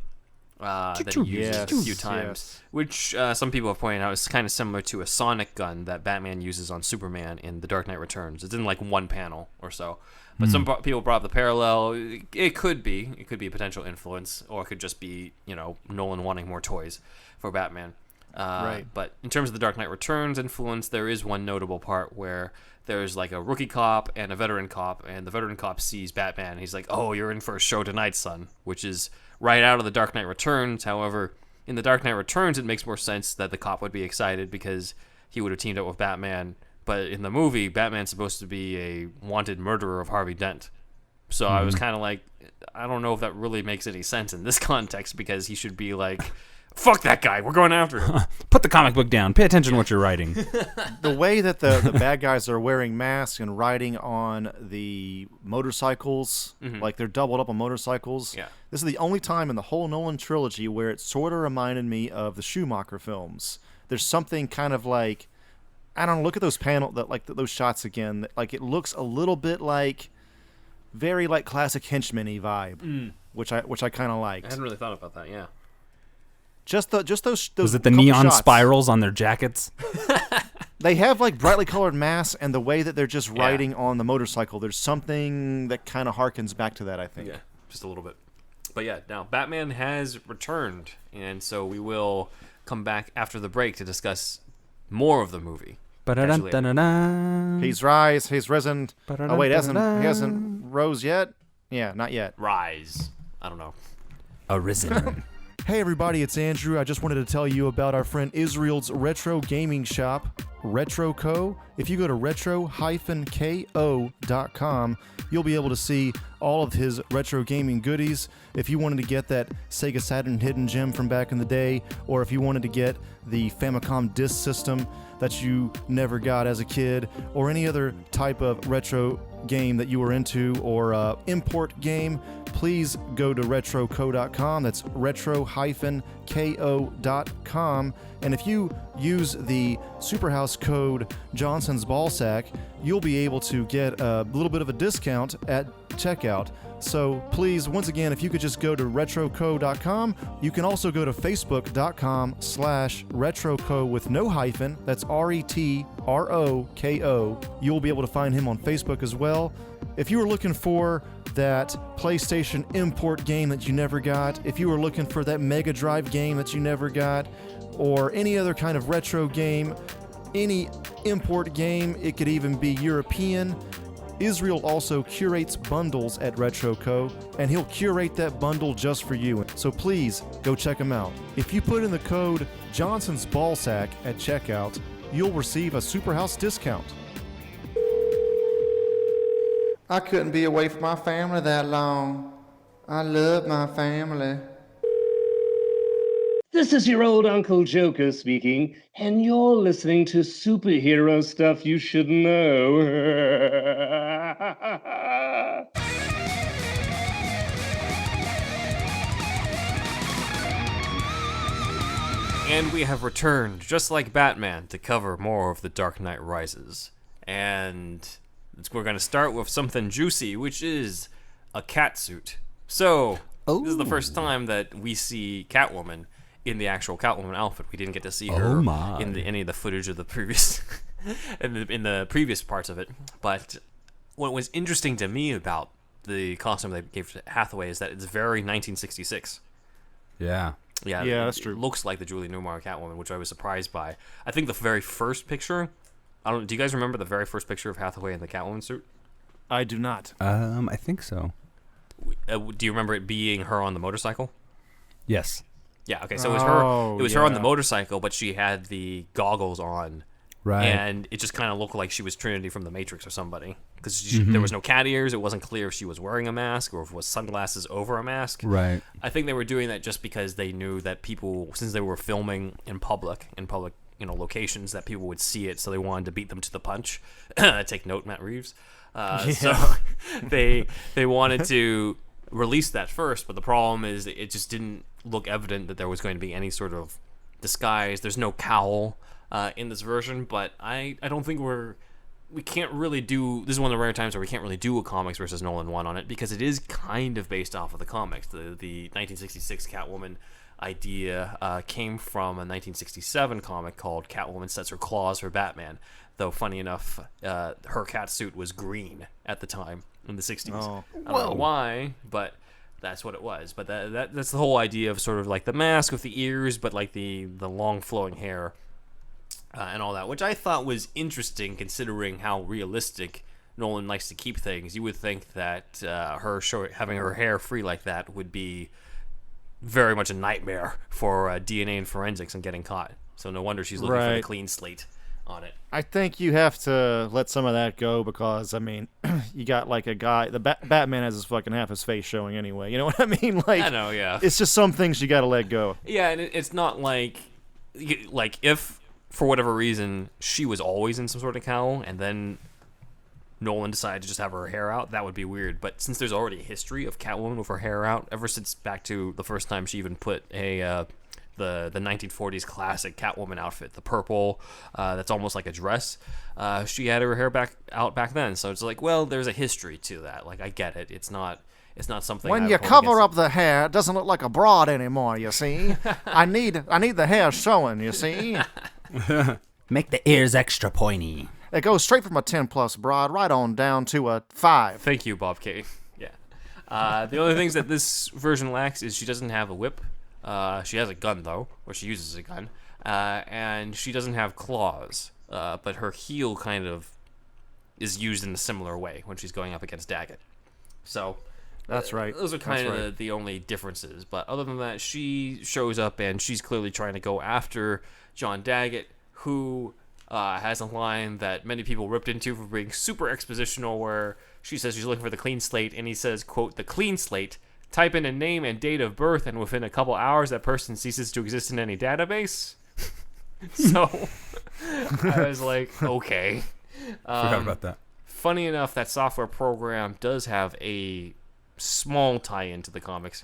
that he uses a few times, which some people have pointed out is kind of similar to a sonic gun that Batman uses on Superman in The Dark Knight Returns. It's in like one panel or so. But some people brought up the parallel. It could be a potential influence, or it could just be, Nolan wanting more toys for Batman. Right. But in terms of the Dark Knight Returns influence, there is one notable part where there's like a rookie cop and a veteran cop, and the veteran cop sees Batman, and he's like, "Oh, you're in for a show tonight, son," which is right out of the Dark Knight Returns. However, in the Dark Knight Returns, it makes more sense that the cop would be excited because he would have teamed up with Batman. But in the movie, Batman's supposed to be a wanted murderer of Harvey Dent. So I was kind of like, I don't know if that really makes any sense in this context, because he should be like, fuck that guy, we're going after him. Put the comic book down. Pay attention to what you're writing. The way that the bad guys are wearing masks and riding on the motorcycles, like they're doubled up on motorcycles. Yeah. This is the only time in the whole Nolan trilogy where it sort of reminded me of the Schumacher films. There's something kind of like, I don't know, look at those those shots again. Like it looks a little bit like very like classic henchman-y vibe, which I kind of liked. I hadn't really thought about that. Yeah. Just those. Was it the couple neon shots. spirals on their jackets? They have like brightly colored masks, and the way that they're just riding on the motorcycle, there's something that kind of harkens back to that, I think. Yeah, just a little bit. But yeah, now Batman has returned, and so we will come back after the break to discuss more of the movie. He's risen. Oh wait, he hasn't rose yet. Yeah, not yet. Rise. I don't know. Arisen. Hey everybody, it's Andrew. I just wanted to tell you about our friend Israel's retro gaming shop, Retro Co. If you go to retro-ko.com, you'll be able to see all of his retro gaming goodies. If you wanted to get that Sega Saturn hidden gem from back in the day, or if you wanted to get the Famicom disk system that you never got as a kid, or any other type of retro game that you were into, or import game, please go to retroco.com. That's retro-ko.com. And if you use the SuperHouse code Johnson's Ballsack, you'll be able to get a little bit of a discount at checkout. So please, once again, if you could just go to retroco.com. You can also go to facebook.com/retroco with no hyphen. That's RETROKO. You'll be able to find him on Facebook as well. If you were looking for that PlayStation import game that you never got, if you were looking for that Mega Drive game that you never got, or any other kind of retro game, any import game, it could even be European. Israel also curates bundles at Retro Co, and he'll curate that bundle just for you. So please go check him out. If you put in the code Johnson's Ballsack at checkout, you'll receive a SuperHouse discount. I couldn't be away from my family that long. I love my family. This is your old Uncle Joker speaking, and you're listening to Superhero Stuff You Should Know. And we have returned, just like Batman, to cover more of The Dark Knight Rises. And we're going to start with something juicy, which is a cat suit. So, this is the first time that we see Catwoman in the actual Catwoman outfit. We didn't get to see her in any of the footage of the previous in the previous parts of it. But what was interesting to me about the costume they gave to Hathaway is that it's very 1966. Yeah. Yeah, that's true. It looks like the Julie Newmar Catwoman, which I was surprised by. I think the very first picture, do you guys remember the very first picture of Hathaway in the Catwoman suit? I do not. I think so. Do you remember it being her on the motorcycle? Yes. Yeah, okay, so it was her. It was her on the yeah. motorcycle, but she had the goggles on, Right. and it just kind of looked like she was Trinity from the Matrix or somebody, because there was no cat ears. It wasn't clear if she was wearing a mask or if it was sunglasses over a mask. Right. I think they were doing that just because they knew that people, since they were filming in public, locations, that people would see it, so they wanted to beat them to the punch. Take note, Matt Reeves. So they wanted to release that first, but the problem is it just didn't look evident that there was going to be any sort of disguise. There's no cowl in this version, but I don't think we can't really do, this is one of the rare times where we can't really do a comics versus Nolan one on it, because it is kind of based off of the comics. The 1966 Catwoman idea came from a 1967 comic called Catwoman Sets Her Claws for Batman, though funny enough, her cat suit was green at the time in the 60s. I don't know why, but that's what it was. But that's the whole idea of sort of like the mask with the ears, but like the long flowing hair and all that, which I thought was interesting considering how realistic Nolan likes to keep things. You would think that having her hair free like that would be very much a nightmare for DNA and forensics and getting caught. So no wonder she's looking for the clean slate on it. I think you have to let some of that go because, I mean, you got like a guy, Batman has his fucking half his face showing anyway. You know what I mean? Like, I know, yeah. It's just some things you got to let go. Yeah, and it's not like if for whatever reason she was always in some sort of cowl and then Nolan decided to just have her hair out, that would be weird. But since there's already a history of Catwoman with her hair out, ever since back to the first time she even put the 1940s classic Catwoman outfit, the purple, that's almost like a dress, she had her hair out back then. So it's like, well, there's a history to that. Like, I get it. It's not something. When you cover up the hair, it doesn't look like a broad anymore, you see. I need the hair showing, you see. Make the ears extra pointy. It goes straight from a 10+ broad right on down to a 5. Thank you, Bob K. Yeah. The only things that this version lacks is she doesn't have a whip. She has a gun, though, or she uses a gun. And she doesn't have claws. But her heel kind of is used in a similar way when she's going up against Daggett. So That's right. Those are kind of the only differences. But other than that, she shows up and she's clearly trying to go after John Daggett, who has a line that many people ripped into for being super expositional, where she says she's looking for the clean slate, and he says, quote, "The clean slate. Type in a name and date of birth, and within a couple hours, that person ceases to exist in any database." So I was like, okay. Forgot about that. Funny enough, that software program does have a small tie-in to the comics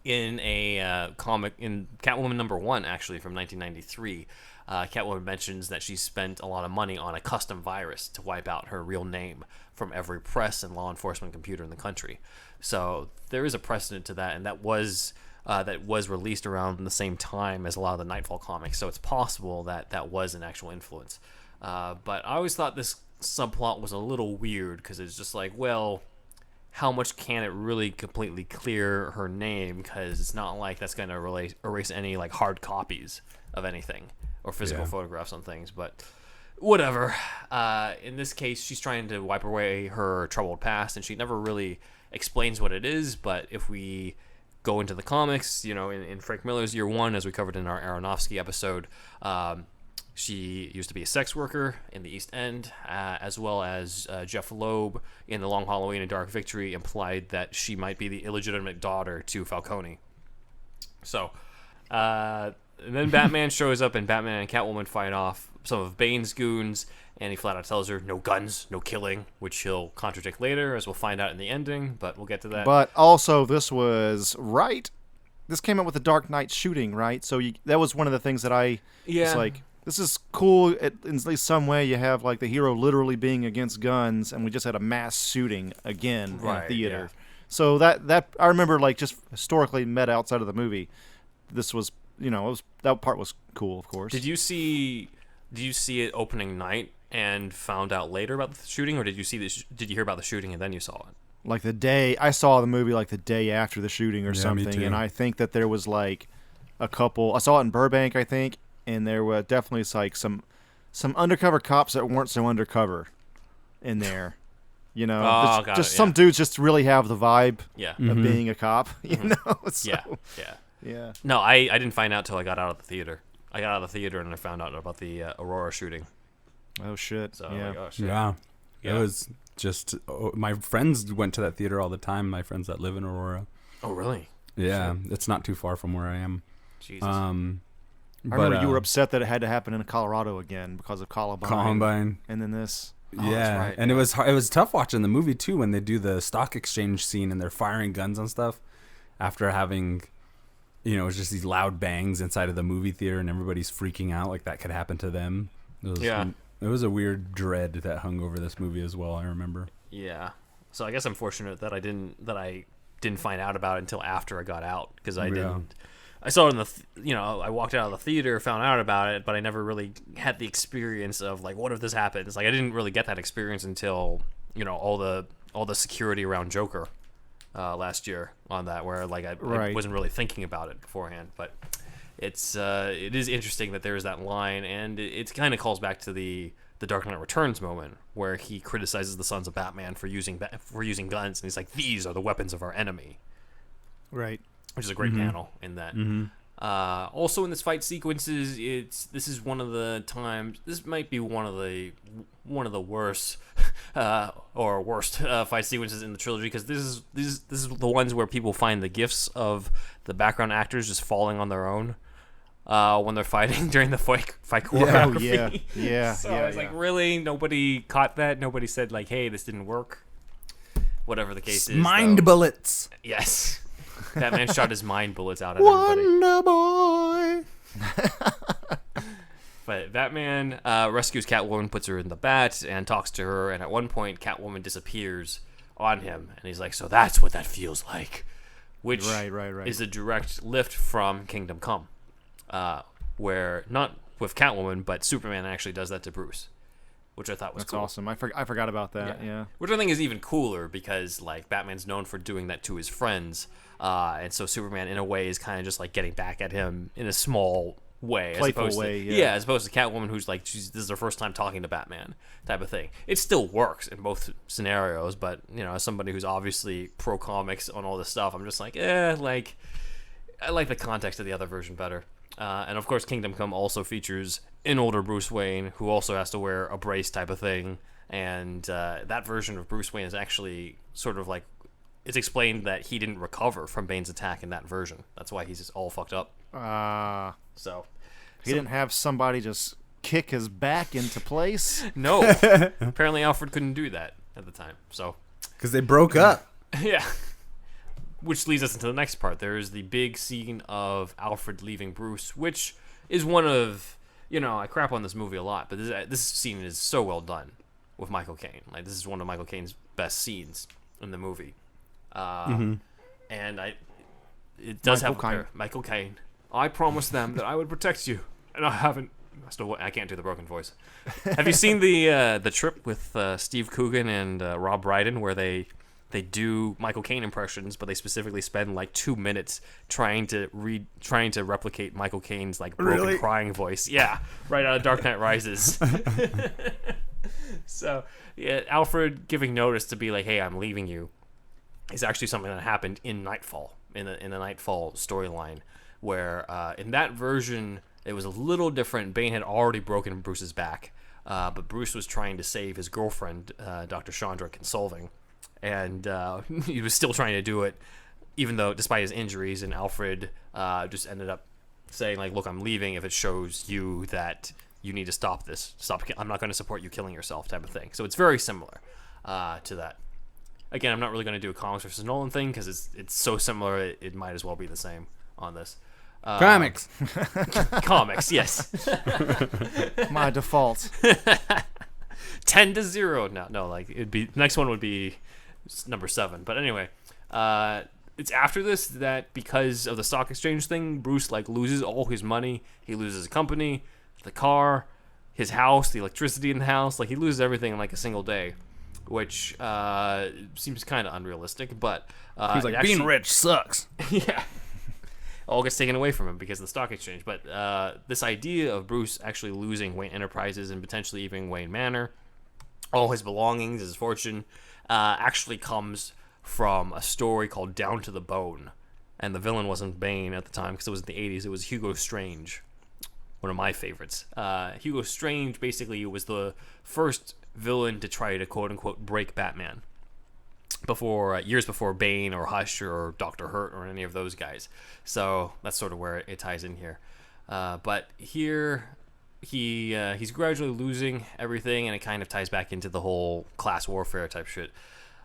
in a comic in Catwoman #1, actually, from 1993. Catwoman mentions that she spent a lot of money on a custom virus to wipe out her real name from every press and law enforcement computer in the country. So there is a precedent to that, and that was released around the same time as a lot of the Nightfall comics. So it's possible that that was an actual influence. But I always thought this subplot was a little weird, because it's just like, well, how much can it really completely clear her name? Because it's not like that's going to erase any like hard copies of anything or physical photographs on things. But whatever. In this case, she's trying to wipe away her troubled past, and she never really explains what it is. But if we go into the comics, in Frank Miller's Year One, as we covered in our Aronofsky episode, she used to be a sex worker in the East End, as well as Jeff Loeb in The Long Halloween and Dark Victory implied that she might be the illegitimate daughter to Falcone. So, and then Batman shows up, and Batman and Catwoman fight off some of Bane's goons, and he flat out tells her, no guns, no killing, which he'll contradict later, as we'll find out in the ending, but we'll get to that. But also, this was right. This came up with the Dark Knight shooting, right? So that was one of the things that I was like, this is cool. In at least some way, you have like the hero literally being against guns, and we just had a mass shooting again in a theater. Yeah. So that I remember, like, just historically meta outside of the movie. This was, that part was cool, of course. Did you see it opening night and found out later about the shooting, or did you hear about the shooting and then you saw it? Like the day I saw the movie, like the day after the shooting or something, and I think that there was like a couple. I saw it in Burbank, I think, and there were definitely like some undercover cops that weren't so undercover in there. Some dudes just really have the vibe of being a cop. So, yeah. No, I didn't find out till I got out of the theater. I got out of the theater and I found out about the Aurora shooting. Oh shit! So, yeah. like, oh, shit. Yeah. It was just my friends went to that theater all the time. My friends that live in Aurora. Oh really? Yeah, it's not too far from where I am. Jesus. I remember you were upset that it had to happen in Colorado again because of Columbine. And then this. Oh, yeah, right, and it was tough watching the movie too when they do the stock exchange scene and they're firing guns and stuff after having, it was just these loud bangs inside of the movie theater and everybody's freaking out like that could happen to them. It was a weird dread that hung over this movie as well. I remember. Yeah, so I guess I'm fortunate that I didn't find out about it until after I got out because I didn't. I saw it in I walked out of the theater, found out about it, but I never really had the experience of like, what if this happens? Like, I didn't really get that experience until, all the security around Joker last year on that, where like I wasn't really thinking about it beforehand. But it is interesting that there is that line, and it kind of calls back to the Dark Knight Returns moment where he criticizes the Sons of Batman for using guns, and he's like, these are the weapons of our enemy. Right. Which is a great panel in that. Also in this fight sequences, this is one of the times. This might be one of the worst or worst fight sequences in the trilogy because this is the ones where people find the gifs of the background actors just falling on their own when they're fighting during the fight choreography. Yeah. So I was like, really? Nobody caught that? Nobody said like, hey, this didn't work? Whatever the case is. Mind bullets. Yes. Batman shot his mind bullets out at everybody. Wonder Boy. But Batman rescues Catwoman, puts her in the bat, and talks to her. And at one point, Catwoman disappears on him, and he's like, "So that's what that feels like," which is a direct lift from Kingdom Come, where not with Catwoman, but Superman actually does that to Bruce, which I thought was cool. Awesome. I forgot about that. Yeah. Which I think is even cooler because like Batman's known for doing that to his friends. And so Superman, in a way, is kind of just like getting back at him in a small way, playful way. As opposed to Catwoman, who's like, this is her first time talking to Batman, type of thing. It still works in both scenarios, but as somebody who's obviously pro comics on all this stuff, I'm just like, I like the context of the other version better. And of course, Kingdom Come also features an older Bruce Wayne who also has to wear a brace, type of thing, and that version of Bruce Wayne is actually sort of like. It's explained that he didn't recover from Bane's attack in that version. That's why he's just all fucked up. So he didn't have somebody just kick his back into place? No. Apparently Alfred couldn't do that at the time. So because they broke up. Yeah. Which leads us into the next part. There is the big scene of Alfred leaving Bruce, which is one of, I crap on this movie a lot, but this scene is so well done with Michael Caine. Like, this is one of Michael Caine's best scenes in the movie. And it does Michael Caine. I promised them that I would protect you, and I haven't. I can't do the broken voice. Have you seen the trip with Steve Coogan and Rob Brydon where they they do Michael Caine impressions, but they specifically spend like 2 minutes trying to replicate Michael Caine's like broken crying voice. Yeah, right out of Dark Knight Rises. So yeah, Alfred giving notice to be like, "Hey, I'm leaving you," is actually something that happened in Nightfall, in the Nightfall storyline, where in that version it was a little different. Bane had already broken Bruce's back, but Bruce was trying to save his girlfriend, Dr. Chandra Consolving. And he was still trying to do it, even though, despite his injuries, and Alfred just ended up saying, like, look, I'm leaving if it shows you that you need to stop this. I'm not going to support you killing yourself, type of thing. So it's very similar to that. Again, I'm not really going to do a comics versus Nolan thing, because it's so similar, it might as well be the same on this. Comics. Comics, yes. My default. 10-0. No, like, it'd be, next one would be number 7. But anyway, it's after this that, because of the stock exchange thing, Bruce like loses all his money. He loses his company, the car, his house, the electricity in the house. Like, he loses everything in like a single day, which seems kind of unrealistic. But He's like, being rich sucks. Yeah, all gets taken away from him because of the stock exchange. But this idea of Bruce actually losing Wayne Enterprises and potentially even Wayne Manor, all his belongings, his fortune, actually comes from a story called Down to the Bone. And the villain wasn't Bane at the time, because it was in the 80s. It was Hugo Strange, one of my favorites. Hugo Strange basically was the first villain to try to quote-unquote break Batman, years before Bane or Hush or Dr. Hurt or any of those guys. So that's sort of where it ties in here. But here, he's gradually losing everything, and it kind of ties back into the whole class warfare type shit.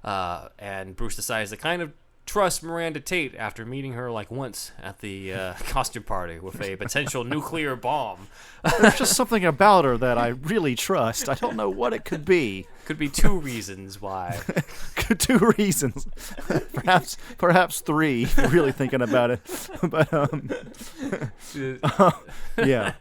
And Bruce decides to kind of trust Miranda Tate after meeting her like once at the costume party with a potential nuclear bomb. There's just something about her that I really trust. I don't know what it could be. Could be 2 reasons why. 2 reasons. Perhaps 3, if you're really thinking about it. But yeah.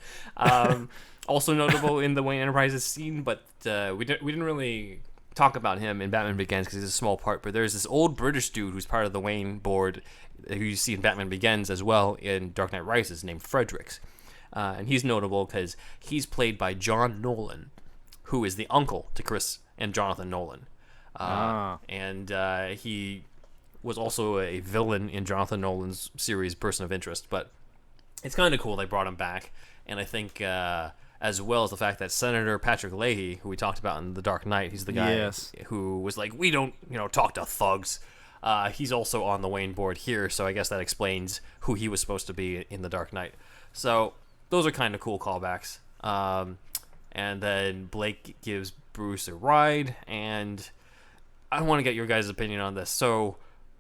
Also notable in the Wayne Enterprises scene, but we didn't really talk about him in Batman Begins because he's a small part, but there's this old British dude who's part of the Wayne board who you see in Batman Begins as well in Dark Knight Rises, named Fredericks. And he's notable because he's played by John Nolan, who is the uncle to Chris and Jonathan Nolan. And he was also a villain in Jonathan Nolan's series Person of Interest, but it's kind of cool they brought him back. And I think as well as the fact that Senator Patrick Leahy, who we talked about in The Dark Knight, he's the guy who was like, we don't, talk to thugs. He's also on the Wayne board here, so I guess that explains who he was supposed to be in The Dark Knight. So those are kind of cool callbacks. And then Blake gives Bruce a ride, and I want to get your guys' opinion on this. So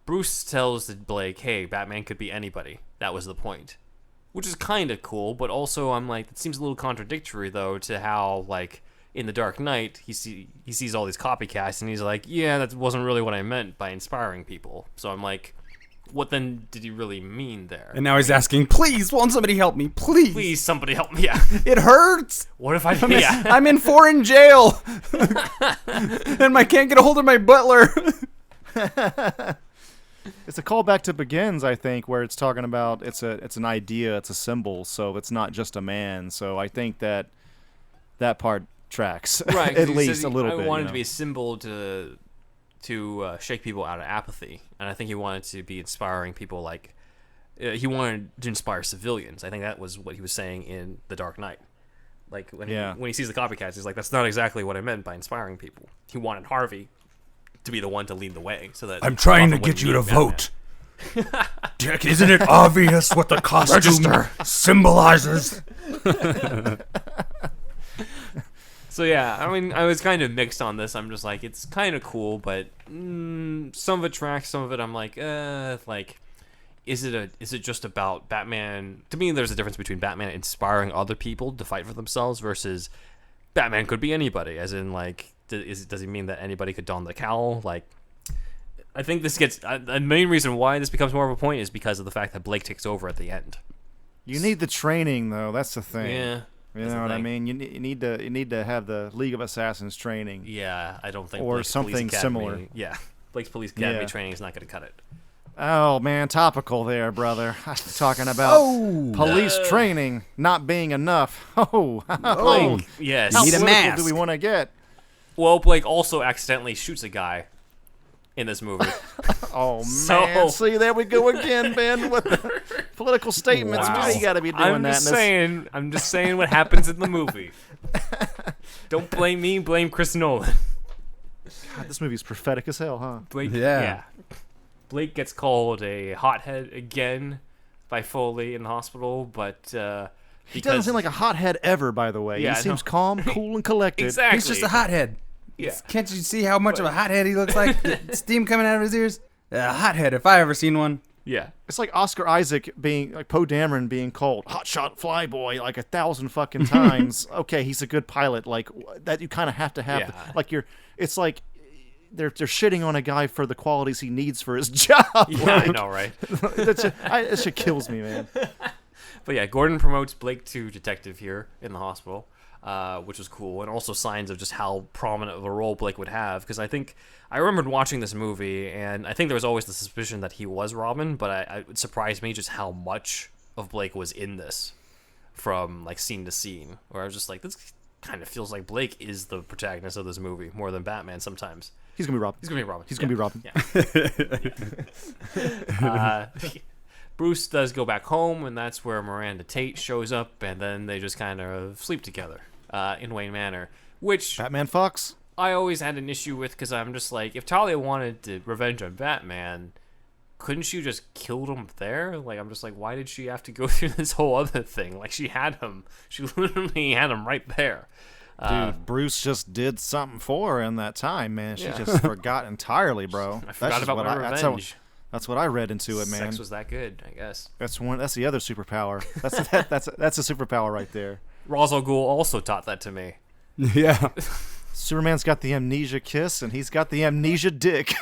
Bruce tells Blake, hey, Batman could be anybody. That was the point. Which is kind of cool, but also I'm like, it seems a little contradictory, though, to how, like, in The Dark Knight, he sees all these copycats, and he's like, yeah, that wasn't really what I meant by inspiring people. So I'm like, what then did he really mean there? And now he's asking, please, won't somebody help me? Please. Please, somebody help me. Yeah. It hurts. What if I'm in foreign jail. And I can't get a hold of my butler. It's a callback to Begins, I think, where it's talking about it's an idea, it's a symbol, so it's not just a man. So I think that part tracks, right? At least a little bit. I wanted to be a symbol to shake people out of apathy, and I think he wanted to be inspiring people. Like he wanted to inspire civilians. I think that was what he was saying in The Dark Knight. Like when he sees the copycats, he's like, that's not exactly what I meant by inspiring people. He wanted Harvey to be the one to lead the way, so that I'm trying to get you to vote. Dick, isn't it obvious what the costume symbolizes? So yeah, I mean, I was kind of mixed on this. I'm just like, it's kind of cool, but some of it tracks, some of it I'm like, is it just about Batman? To me, there's a difference between Batman inspiring other people to fight for themselves versus Batman could be anybody, as in like, does he mean that anybody could don the cowl? Like, I think this gets the main reason why this becomes more of a point is because of the fact that Blake takes over at the end. You need the training, though. That's the thing. Yeah, you know what I mean. You need to have the League of Assassins training. Yeah, I don't think or Blake's something Police Academy, similar. Yeah, Blake's police academy training is not going to cut it. Oh man, topical there, brother. Talking about police training not being enough. Blake, yes. How Need a political mask. do we want to get? Well, Blake also accidentally shoots a guy in this movie. Oh So- man, see there we go again, Ben, with the political statements. Wow. Why you got to be doing I'm that? just in this- saying. I'm just saying what happens in the movie. Don't blame me. Blame Chris Nolan. God, this movie's prophetic as hell, huh? Blake. Yeah. Yeah. Blake gets called a hothead again by Foley in the hospital, but He doesn't seem like a hothead ever, by the way. Yeah, he I seems know. calm, cool, and collected. Exactly. He's just a hothead. Yeah. Can't you see how much of a hothead he looks like? The steam coming out of his ears. A hothead, if I ever seen one. Yeah. It's like Oscar Isaac being like Poe Dameron being called hotshot flyboy like 1,000 fucking times. Okay, he's a good pilot. Like that, you kind of have to have. Yeah. Like it's like they're shitting on a guy for the qualities he needs for his job. Yeah, I know, right? That shit kills me, man. But yeah, Gordon promotes Blake to detective here in the hospital, which was cool, and also signs of just how prominent of a role Blake would have. Because I remembered watching this movie, and I think there was always the suspicion that he was Robin, but it surprised me just how much of Blake was in this, from like scene to scene. Where I was just like, this kind of feels like Blake is the protagonist of this movie more than Batman sometimes. He's gonna be Robin. He's gonna be Robin. He's gonna be Robin. Yeah. Bruce does go back home, and that's where Miranda Tate shows up, and then they just kind of sleep together in Wayne Manor, which Batman fucks. I always had an issue with, because I'm just like, if Talia wanted to revenge on Batman, couldn't she just killed him there? Like, I'm just like, why did she have to go through this whole other thing? Like, she had him. She literally had him right there. Dude, Bruce just did something for her in that time, man. She Yeah. just forgot entirely, bro. I forgot about my revenge. That's what I read into it, man. Sex was that good, I guess. That's the other superpower. That's a superpower right there. Ra's al Ghul also taught that to me. Yeah. Superman's got the amnesia kiss, and he's got the amnesia dick.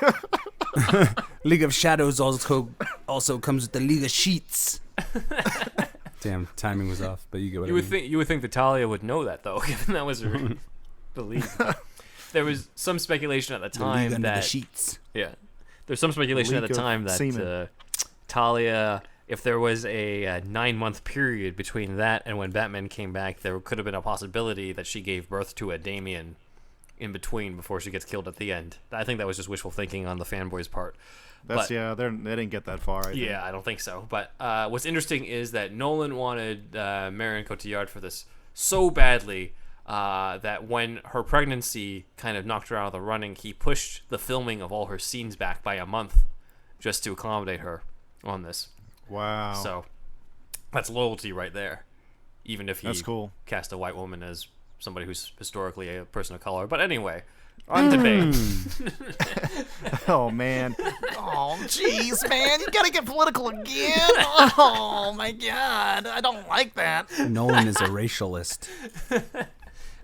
League of Shadows also comes with the League of Sheets. Damn, timing was off, but you get what You I would mean. think that Talia would know that, though, given that was her belief. But there was some speculation at the The League time under the that Sheets. there's some speculation at League the of time that semen. Talia, if there was a 9-month period between that and when Batman came back, there could have been a possibility that she gave birth to a Damian in between before she gets killed at the end. I think that was just wishful thinking on the fanboys' part. That's But- they didn't get that far. I think. Yeah, I don't think so. But what's interesting is that Nolan wanted Marion Cotillard for this so badly that when her pregnancy kind of knocked her out of the running, he pushed the filming of all her scenes back by a month just to accommodate her on this. Wow. So that's loyalty right there. Even if he That's cool. cast a white woman as somebody who's historically a person of color. But anyway, on to Bane. Oh man. Oh jeez, man, you gotta get political again. Oh my god, I don't like that. Nolan is a racialist.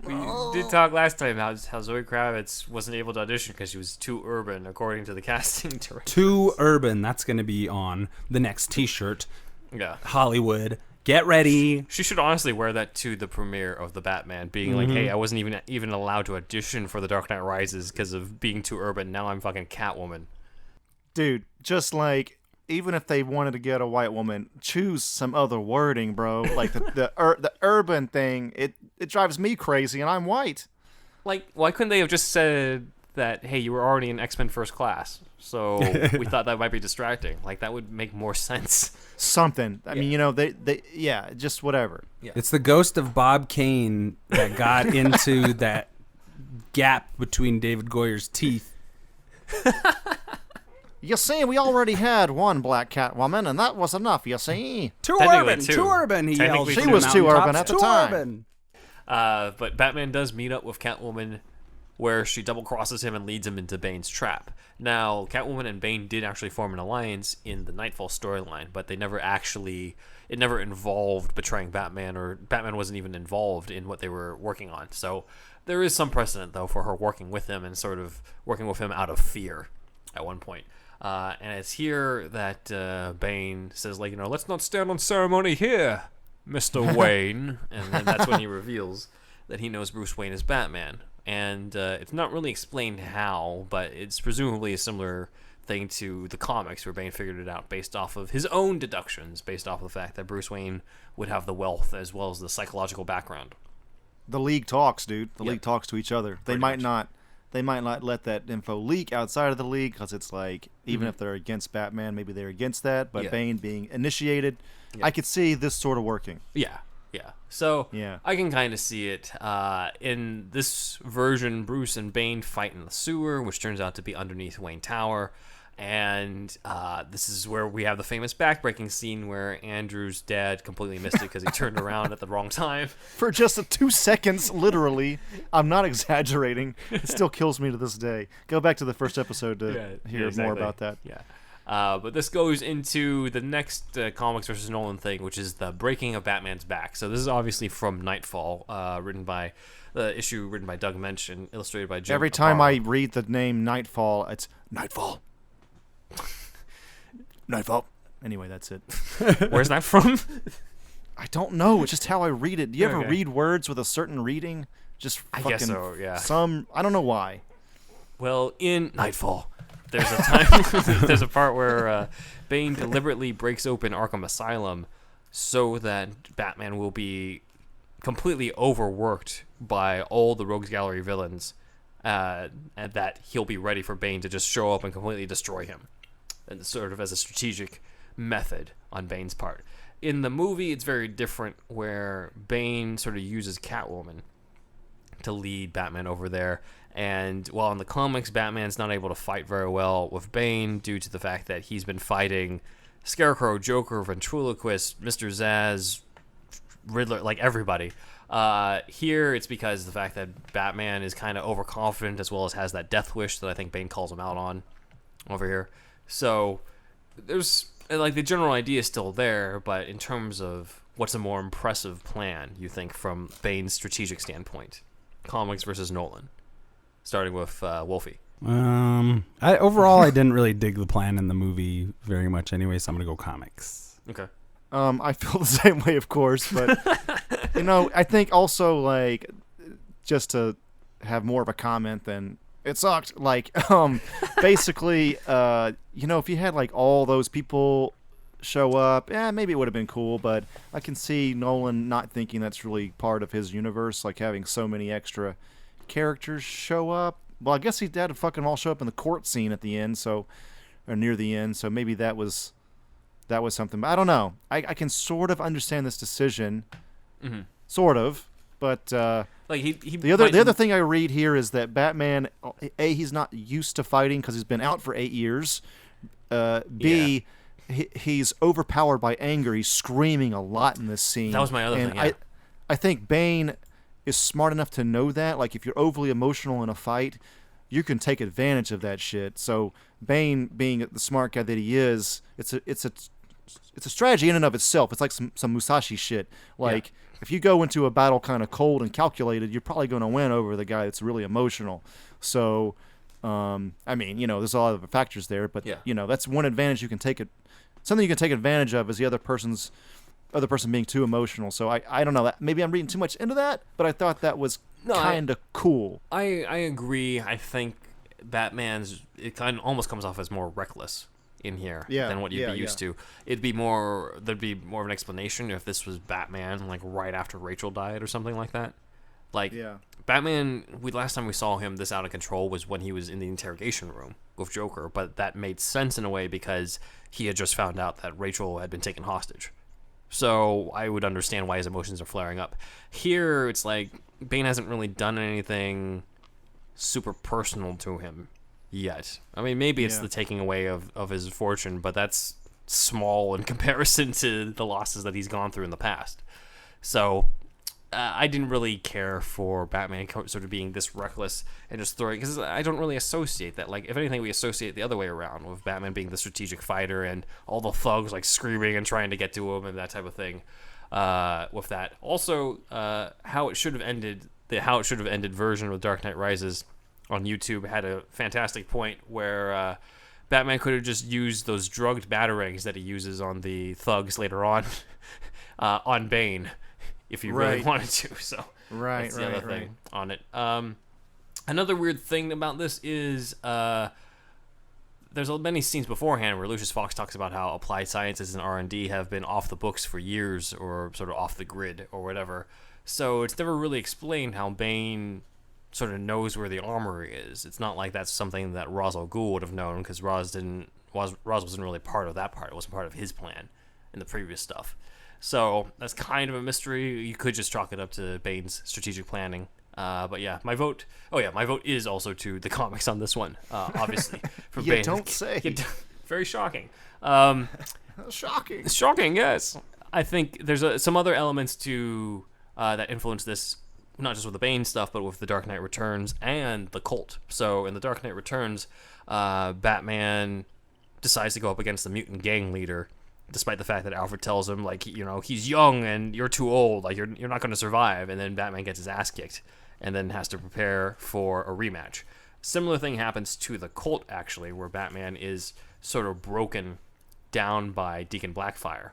We did talk last time how Zoe Kravitz wasn't able to audition because she was too urban, according to the casting director. Too urban. That's going to be on the next T-shirt. Yeah. Hollywood, get ready. She should honestly wear that to the premiere of the Batman, being like, "Hey, I wasn't even allowed to audition for The Dark Knight Rises because of being too urban. Now I'm fucking Catwoman." Dude, just like even if they wanted to get a white woman, choose some other wording, bro. Like the urban thing, it drives me crazy, and I'm white. Like, why couldn't they have just said that, "Hey, you were already in X-Men First Class, so we thought that might be distracting"? Like, that would make more sense. Something. I mean, you know, they just whatever. It's the ghost of Bob Kane that got into that gap between David Goyer's teeth. You see, we already had one black Catwoman, and that was enough. You see. Too Technically urban, two. too urban, he yells. Technically from She the was too mountaintops. urban at the Too time. urban. But Batman does meet up with Catwoman, where she double crosses him and leads him into Bane's trap. Now, Catwoman and Bane did actually form an alliance in the Nightfall storyline, but it never involved betraying Batman, or Batman wasn't even involved in what they were working on. So there is some precedent, though, for her working with him and sort of working with him out of fear at one point. And it's here that Bane says, like, let's not stand on ceremony here, Mr. Wayne. And then that's when he reveals that he knows Bruce Wayne is Batman. And it's not really explained how, but it's presumably a similar thing to the comics where Bane figured it out based off of his own deductions, based off of the fact that Bruce Wayne would have the wealth as well as the psychological background. The League talks, dude. The Yep. League talks to each other. They Pretty might much. not let that info leak outside of the League, because it's like, even if they're against Batman, maybe they're against that. But Yeah. Bane being initiated, Yeah. I could see this sort of working. Yeah. So Yeah. I can kind of see it. In this version, Bruce and Bane fight in the sewer, which turns out to be underneath Wayne Tower. And this is where we have the famous backbreaking scene where Andrew's dad completely missed it because he turned around at the wrong time. For just 2 seconds, literally. I'm not exaggerating. It still kills me to this day. Go back to the first episode to hear more about that. Yeah. But this goes into the next Comics versus Nolan thing, which is the breaking of Batman's back. So this is obviously from Nightfall, written by Doug Mensch and illustrated by Jim Every time Aparo. I read the name Nightfall, it's Nightfall. Nightfall. Anyway, that's it. Where's that from? I don't know. It's just how I read it. Do you ever Okay. read words with a certain reading? Just I fucking guess so, yeah. I don't know why. Well, in Nightfall, there's a time, there's a part where Bane deliberately breaks open Arkham Asylum so that Batman will be completely overworked by all the Rogues Gallery villains, and that he'll be ready for Bane to just show up and completely destroy him, and sort of as a strategic method on Bane's part. In the movie, it's very different, where Bane sort of uses Catwoman to lead Batman over there. And while in the comics, Batman's not able to fight very well with Bane due to the fact that he's been fighting Scarecrow, Joker, Ventriloquist, Mr. Zsasz, Riddler, like everybody. Here, it's because of the fact that Batman is kind of overconfident as well as has that death wish that I think Bane calls him out on over here. So there's, like, the general idea is still there, but in terms of what's a more impressive plan, you think, from Bane's strategic standpoint? Comics versus Nolan. Starting with Wolfie. I didn't really dig the plan in the movie very much anyway, so I'm gonna go comics. Okay. I feel the same way, of course, but I think also, like, just to have more of a comment than it sucked. Like, basically, if you had like all those people show up, maybe it would have been cool, but I can see Nolan not thinking that's really part of his universe, like having so many extra characters show up. Well, I guess he had to fucking all show up in the court scene at the end, or near the end, so maybe that was something. But I don't know. I can sort of understand this decision, sort of, but Like he the other thing I read here is that Batman, he's not used to fighting because he's been out for 8 years. B, he's overpowered by anger. He's screaming a lot in this scene. That was my other thing. Yeah. I think Bane is smart enough to know that. Like, if you're overly emotional in a fight, you can take advantage of that shit. So Bane, being the smart guy that he is, it's a strategy in and of itself. It's like some Musashi shit. Like, if you go into a battle kind of cold and calculated, you're probably going to win over the guy that's really emotional. So, there's a lot of factors there, but that's one advantage you can take. Something you can take advantage of is the other person being too emotional. So I don't know. Maybe I'm reading too much into that, but I thought that was kind of cool. I agree. I think it kind of almost comes off as more reckless in here than what you'd be used to. There'd be more of an explanation if this was Batman, like right after Rachel died or something like that. Like, Batman, last time we saw him this out of control was when he was in the interrogation room with Joker, but that made sense in a way because he had just found out that Rachel had been taken hostage. So I would understand why his emotions are flaring up. Here, it's like Bane hasn't really done anything super personal to him yet. I mean, maybe it's the taking away of his fortune, but that's small in comparison to the losses that he's gone through in the past. So I didn't really care for Batman sort of being this reckless and just throwing, because I don't really associate that. Like, if anything, we associate the other way around, with Batman being the strategic fighter and all the thugs like screaming and trying to get to him and that type of thing. With that, also how it should have ended, the How It Should Have Ended version of Dark Knight Rises on YouTube had a fantastic point where Batman could have just used those drugged batarangs that he uses on the thugs later on on Bane. if you really Right. wanted to. So Right, that's the right, other right. thing on it. Another weird thing about this is there's many scenes beforehand where Lucius Fox talks about how applied sciences and R&D have been off the books for years, or sort of off the grid or whatever. So it's never really explained how Bane sort of knows where the armory is. It's not like that's something that Ra's al Ghul would have known, because Ra's wasn't really part of that part. It wasn't part of his plan in the previous stuff. So that's kind of a mystery. You could just chalk it up to Bane's strategic planning. But yeah, my vote is also to the comics on this one, obviously. For You Bane. don't say. Very shocking. Shocking. Shocking, yes. I think there's some other elements to that influence this, not just with the Bane stuff, but with the Dark Knight Returns and the Cult. So in the Dark Knight Returns, Batman decides to go up against the mutant gang leader, despite the fact that Alfred tells him, like, you know, he's young and you're too old, like you're not going to survive. And then Batman gets his ass kicked and then has to prepare for a rematch. Similar thing happens to the Cult, actually, where Batman is sort of broken down by Deacon Blackfire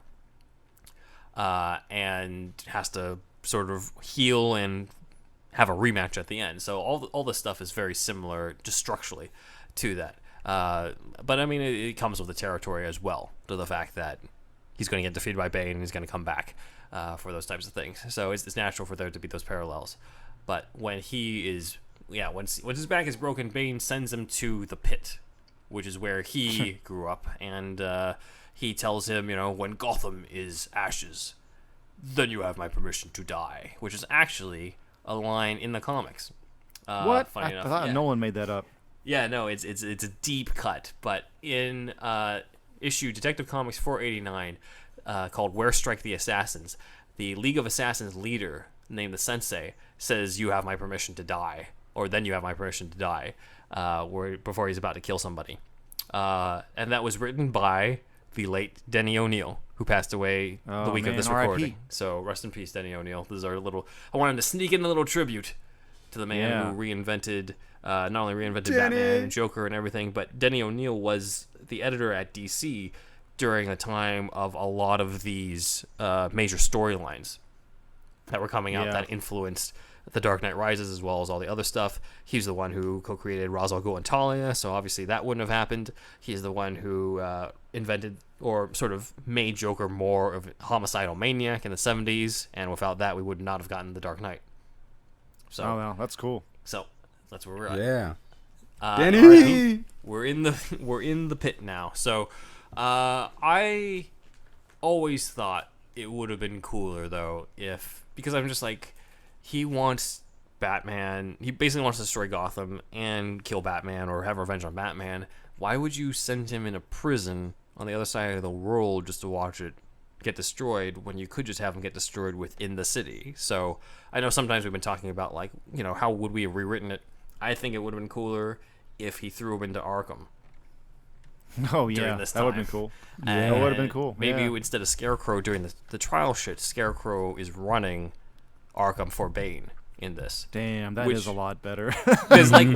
and has to sort of heal and have a rematch at the end. So all this stuff is very similar, just structurally, to that. But I mean, it comes with the territory as well, to the fact that he's going to get defeated by Bane and he's going to come back for those types of things. So it's natural for there to be those parallels. But when once his back is broken, Bane sends him to the pit, which is where he grew up, and he tells him, you know, when Gotham is ashes, then you have my permission to die, which is actually a line in the comics. What? Funny I enough, thought yeah. Nolan made that up. Yeah, no, it's a deep cut, but in issue Detective Comics 489, called "Where Strike the Assassins," the League of Assassins leader, named the Sensei, says, "You have my permission to die," or "Then you have my permission to die," before he's about to kill somebody, and that was written by the late Denny O'Neil, who passed away the week of this R.I.P. recording. So rest in peace, Denny O'Neil. This is our little. I wanted to sneak in a little tribute to the man who reinvented. Not only reinvented Batman and Joker and everything, but Denny O'Neil was the editor at DC during a time of a lot of these major storylines that were coming out that influenced The Dark Knight Rises as well as all the other stuff. He's the one who co-created Ra's al Ghul and Talia, so obviously that wouldn't have happened. He's the one who invented or sort of made Joker more of a homicidal maniac in the 70s, and without that we would not have gotten The Dark Knight. So, Oh, wow, that's cool. So that's where we're at. Yeah. Danny! Right, we're in the pit now. So I always thought it would have been cooler though because I'm just like, he wants Batman. He basically wants to destroy Gotham and kill Batman or have revenge on Batman. Why would you send him in a prison on the other side of the world just to watch it get destroyed when you could just have him get destroyed within the city? So I know sometimes we've been talking about, like, you know, how would we have rewritten it? I think it would have been cooler if he threw him into Arkham. Oh yeah, during this that would have time. been cool. And That would have been cool. Maybe yeah. instead of Scarecrow during the trial shit, Scarecrow is running Arkham for Bane in this. Damn, that is a lot better. Because like,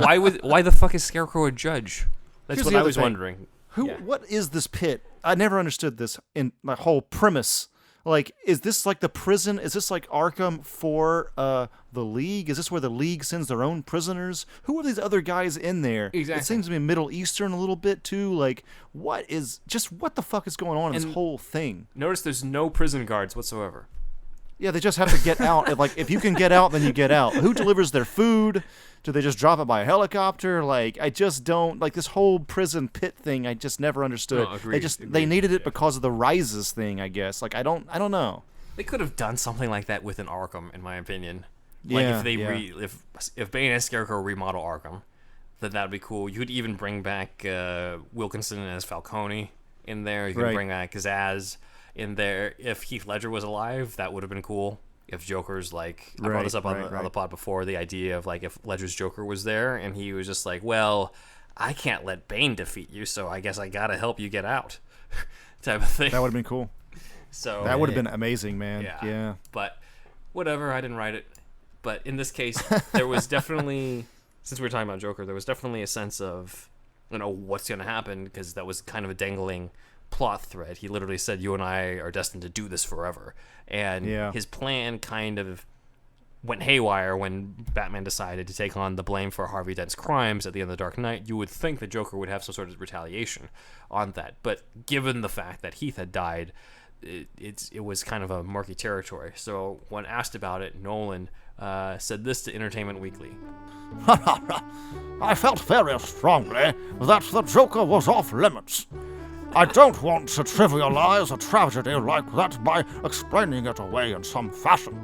why the fuck is Scarecrow a judge? That's Here's what the I other was thing. wondering. What is this pit? I never understood this in my whole premise. Like, is this like the prison? Is this like Arkham for the League? Is this where the League sends their own prisoners? Who are these other guys in there? Exactly. It seems to be Middle Eastern a little bit too. Like, what the fuck is going on in this whole thing? Notice there's no prison guards whatsoever. Yeah, they just have to get out. Like, if you can get out, then you get out. Who delivers their food? Do they just drop it by a helicopter? Like, I just don't like this whole prison pit thing. I just never understood. No, agreed, they needed it because of the Rises thing, I guess. Like, I don't know. They could have done something like that within Arkham, in my opinion. Like, Yeah, if they yeah. if Bane and Scarecrow remodel Arkham, then that'd be cool. You could even bring back Wilkinson as Falcone in there. You could Right. bring back Zaz in there. If Heath Ledger was alive, that would have been cool. If Joker's like, I brought this up on the pod before, the idea of like if Ledger's Joker was there and he was just like, well, I can't let Bane defeat you, so I guess I gotta help you get out, type of thing. That would have been cool. So That would have been amazing, man. Yeah. But whatever, I didn't write it. But in this case, there was definitely, since we were talking about Joker, there was definitely a sense of, you know, what's going to happen, because that was kind of a dangling plot thread. He literally said, "You and I are destined to do this forever." And his plan kind of went haywire when Batman decided to take on the blame for Harvey Dent's crimes at the end of The Dark Knight. You would think the Joker would have some sort of retaliation on that, but given the fact that Heath had died, it was kind of a murky territory. So when asked about it, Nolan said this to Entertainment Weekly. I felt very strongly that the Joker was off limits. I don't want to trivialize a tragedy like that by explaining it away in some fashion.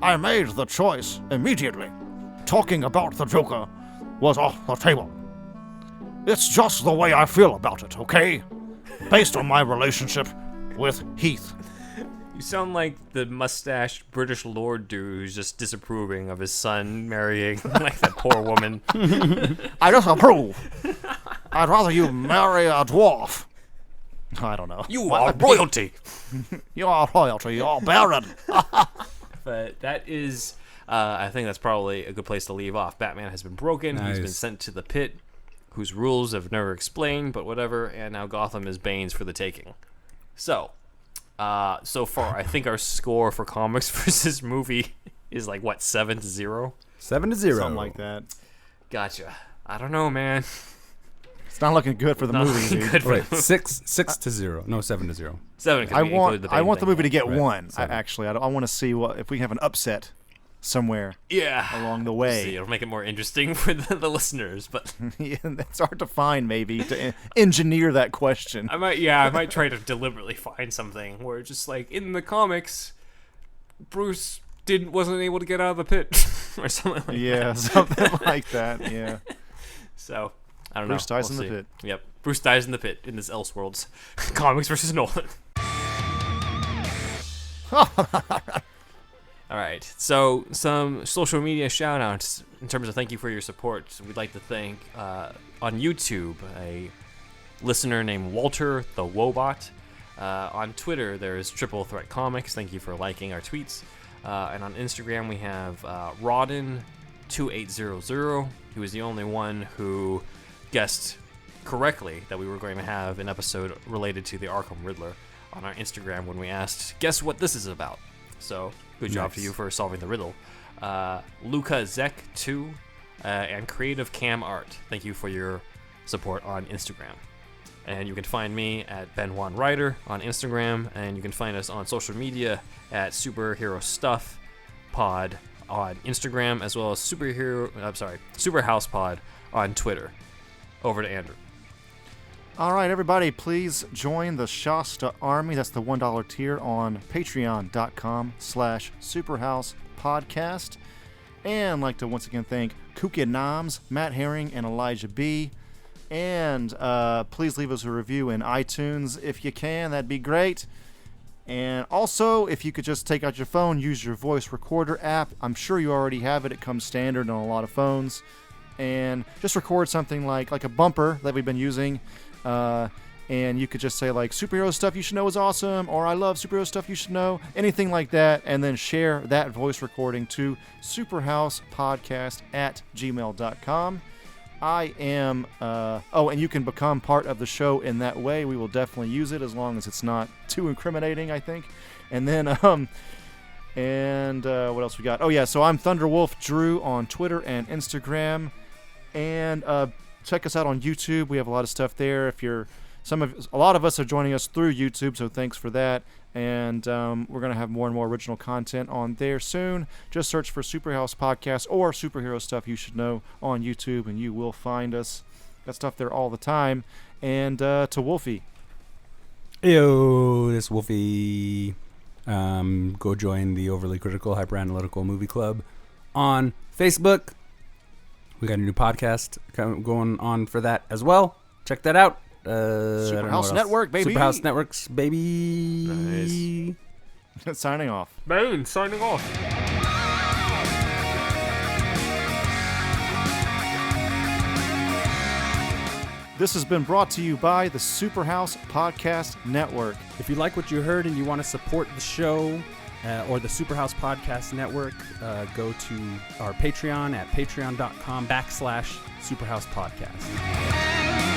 I made the choice immediately. Talking about the Joker was off the table. It's just the way I feel about it, okay? Based on my relationship with Heath. You sound like the mustached British lord dude who's just disapproving of his son marrying like that poor woman. I disapprove. I'd rather you marry a dwarf. I don't know. You are royalty. You are royalty. You're baron. But that is, I think that's probably a good place to leave off. Batman has been broken. Nice. He's been sent to the pit, whose rules have never explained, but whatever. And now Gotham is Bane's for the taking. So far, I think our score for comics versus movie is like, what, 7-0? 7-0. Something like that. Gotcha. I don't know, man. It's not looking good for the movie, dude. Good for Wait, the 6-0. No, 7-0. 7. I want the movie to get Right, one. I 7. want to see if we have an upset somewhere along the See, way. it'll make it more interesting for the listeners, but Yeah, it's hard to find, maybe, to engineer that question. I might try to deliberately find something where just like in the comics, Bruce wasn't able to get out of the pit or something like that. Something like that. Yeah. So I don't Bruce know. dies in the see. pit. Yep, Bruce dies in the pit in this Elseworlds. Comics versus Nolan. All right, so some social media shout-outs in terms of thank you for your support. We'd like to thank on YouTube a listener named Walter the Wobot. On Twitter, there's Triple Threat Comics. Thank you for liking our tweets. And on Instagram, we have Rodden2800, who is the only one who guessed correctly that we were going to have an episode related to the Arkham Riddler on our Instagram when we asked, guess what this is about? So, good job to you for solving the riddle. Luca Zek2 and Creative Cam Art, thank you for your support on Instagram. And you can find me at Ben Juan Ryder on Instagram, and you can find us on social media at Superhero Stuff Pod on Instagram, as well as SuperHouse Pod on Twitter. Over to Andrew. All right, everybody, please join the Shasta Army. That's the $1 tier on patreon.com/SuperHousePodcast. And I'd like to once again thank Kuki Noms, Matt Herring, and Elijah B. And please leave us a review in iTunes if you can. That'd be great. And also, if you could just take out your phone, use your voice recorder app. I'm sure you already have it. It comes standard on a lot of phones. And just record something like a bumper that we've been using. And you could just say, like, superhero stuff you should know is awesome, or I love superhero stuff you should know, anything like that, and then share that voice recording to superhousepodcast@gmail.com. I am, and you can become part of the show in that way. We will definitely use it as long as it's not too incriminating, I think. And then, what else we got? Oh, yeah, so I'm Thunderwolf Drew on Twitter and Instagram. And check us out on YouTube. We have a lot of stuff there. A lot of us are joining us through YouTube, so thanks for that. And we're going to have more and more original content on there soon. Just search for Superhouse Podcast or Superhero Stuff You Should Know on YouTube, and you will find us. Got stuff there all the time. And to Wolfie. Yo, this Wolfie. Go join the Overly Critical Hyperanalytical Movie Club on Facebook. We got a new podcast going on for that as well. Check that out. Superhouse Network, baby. Superhouse Networks, baby. Nice. Signing off. Bane, signing off. This has been brought to you by the Superhouse Podcast Network. If you like what you heard and you want to support the show or the Superhouse Podcast Network, go to our Patreon at patreon.com/SuperHousePodcast.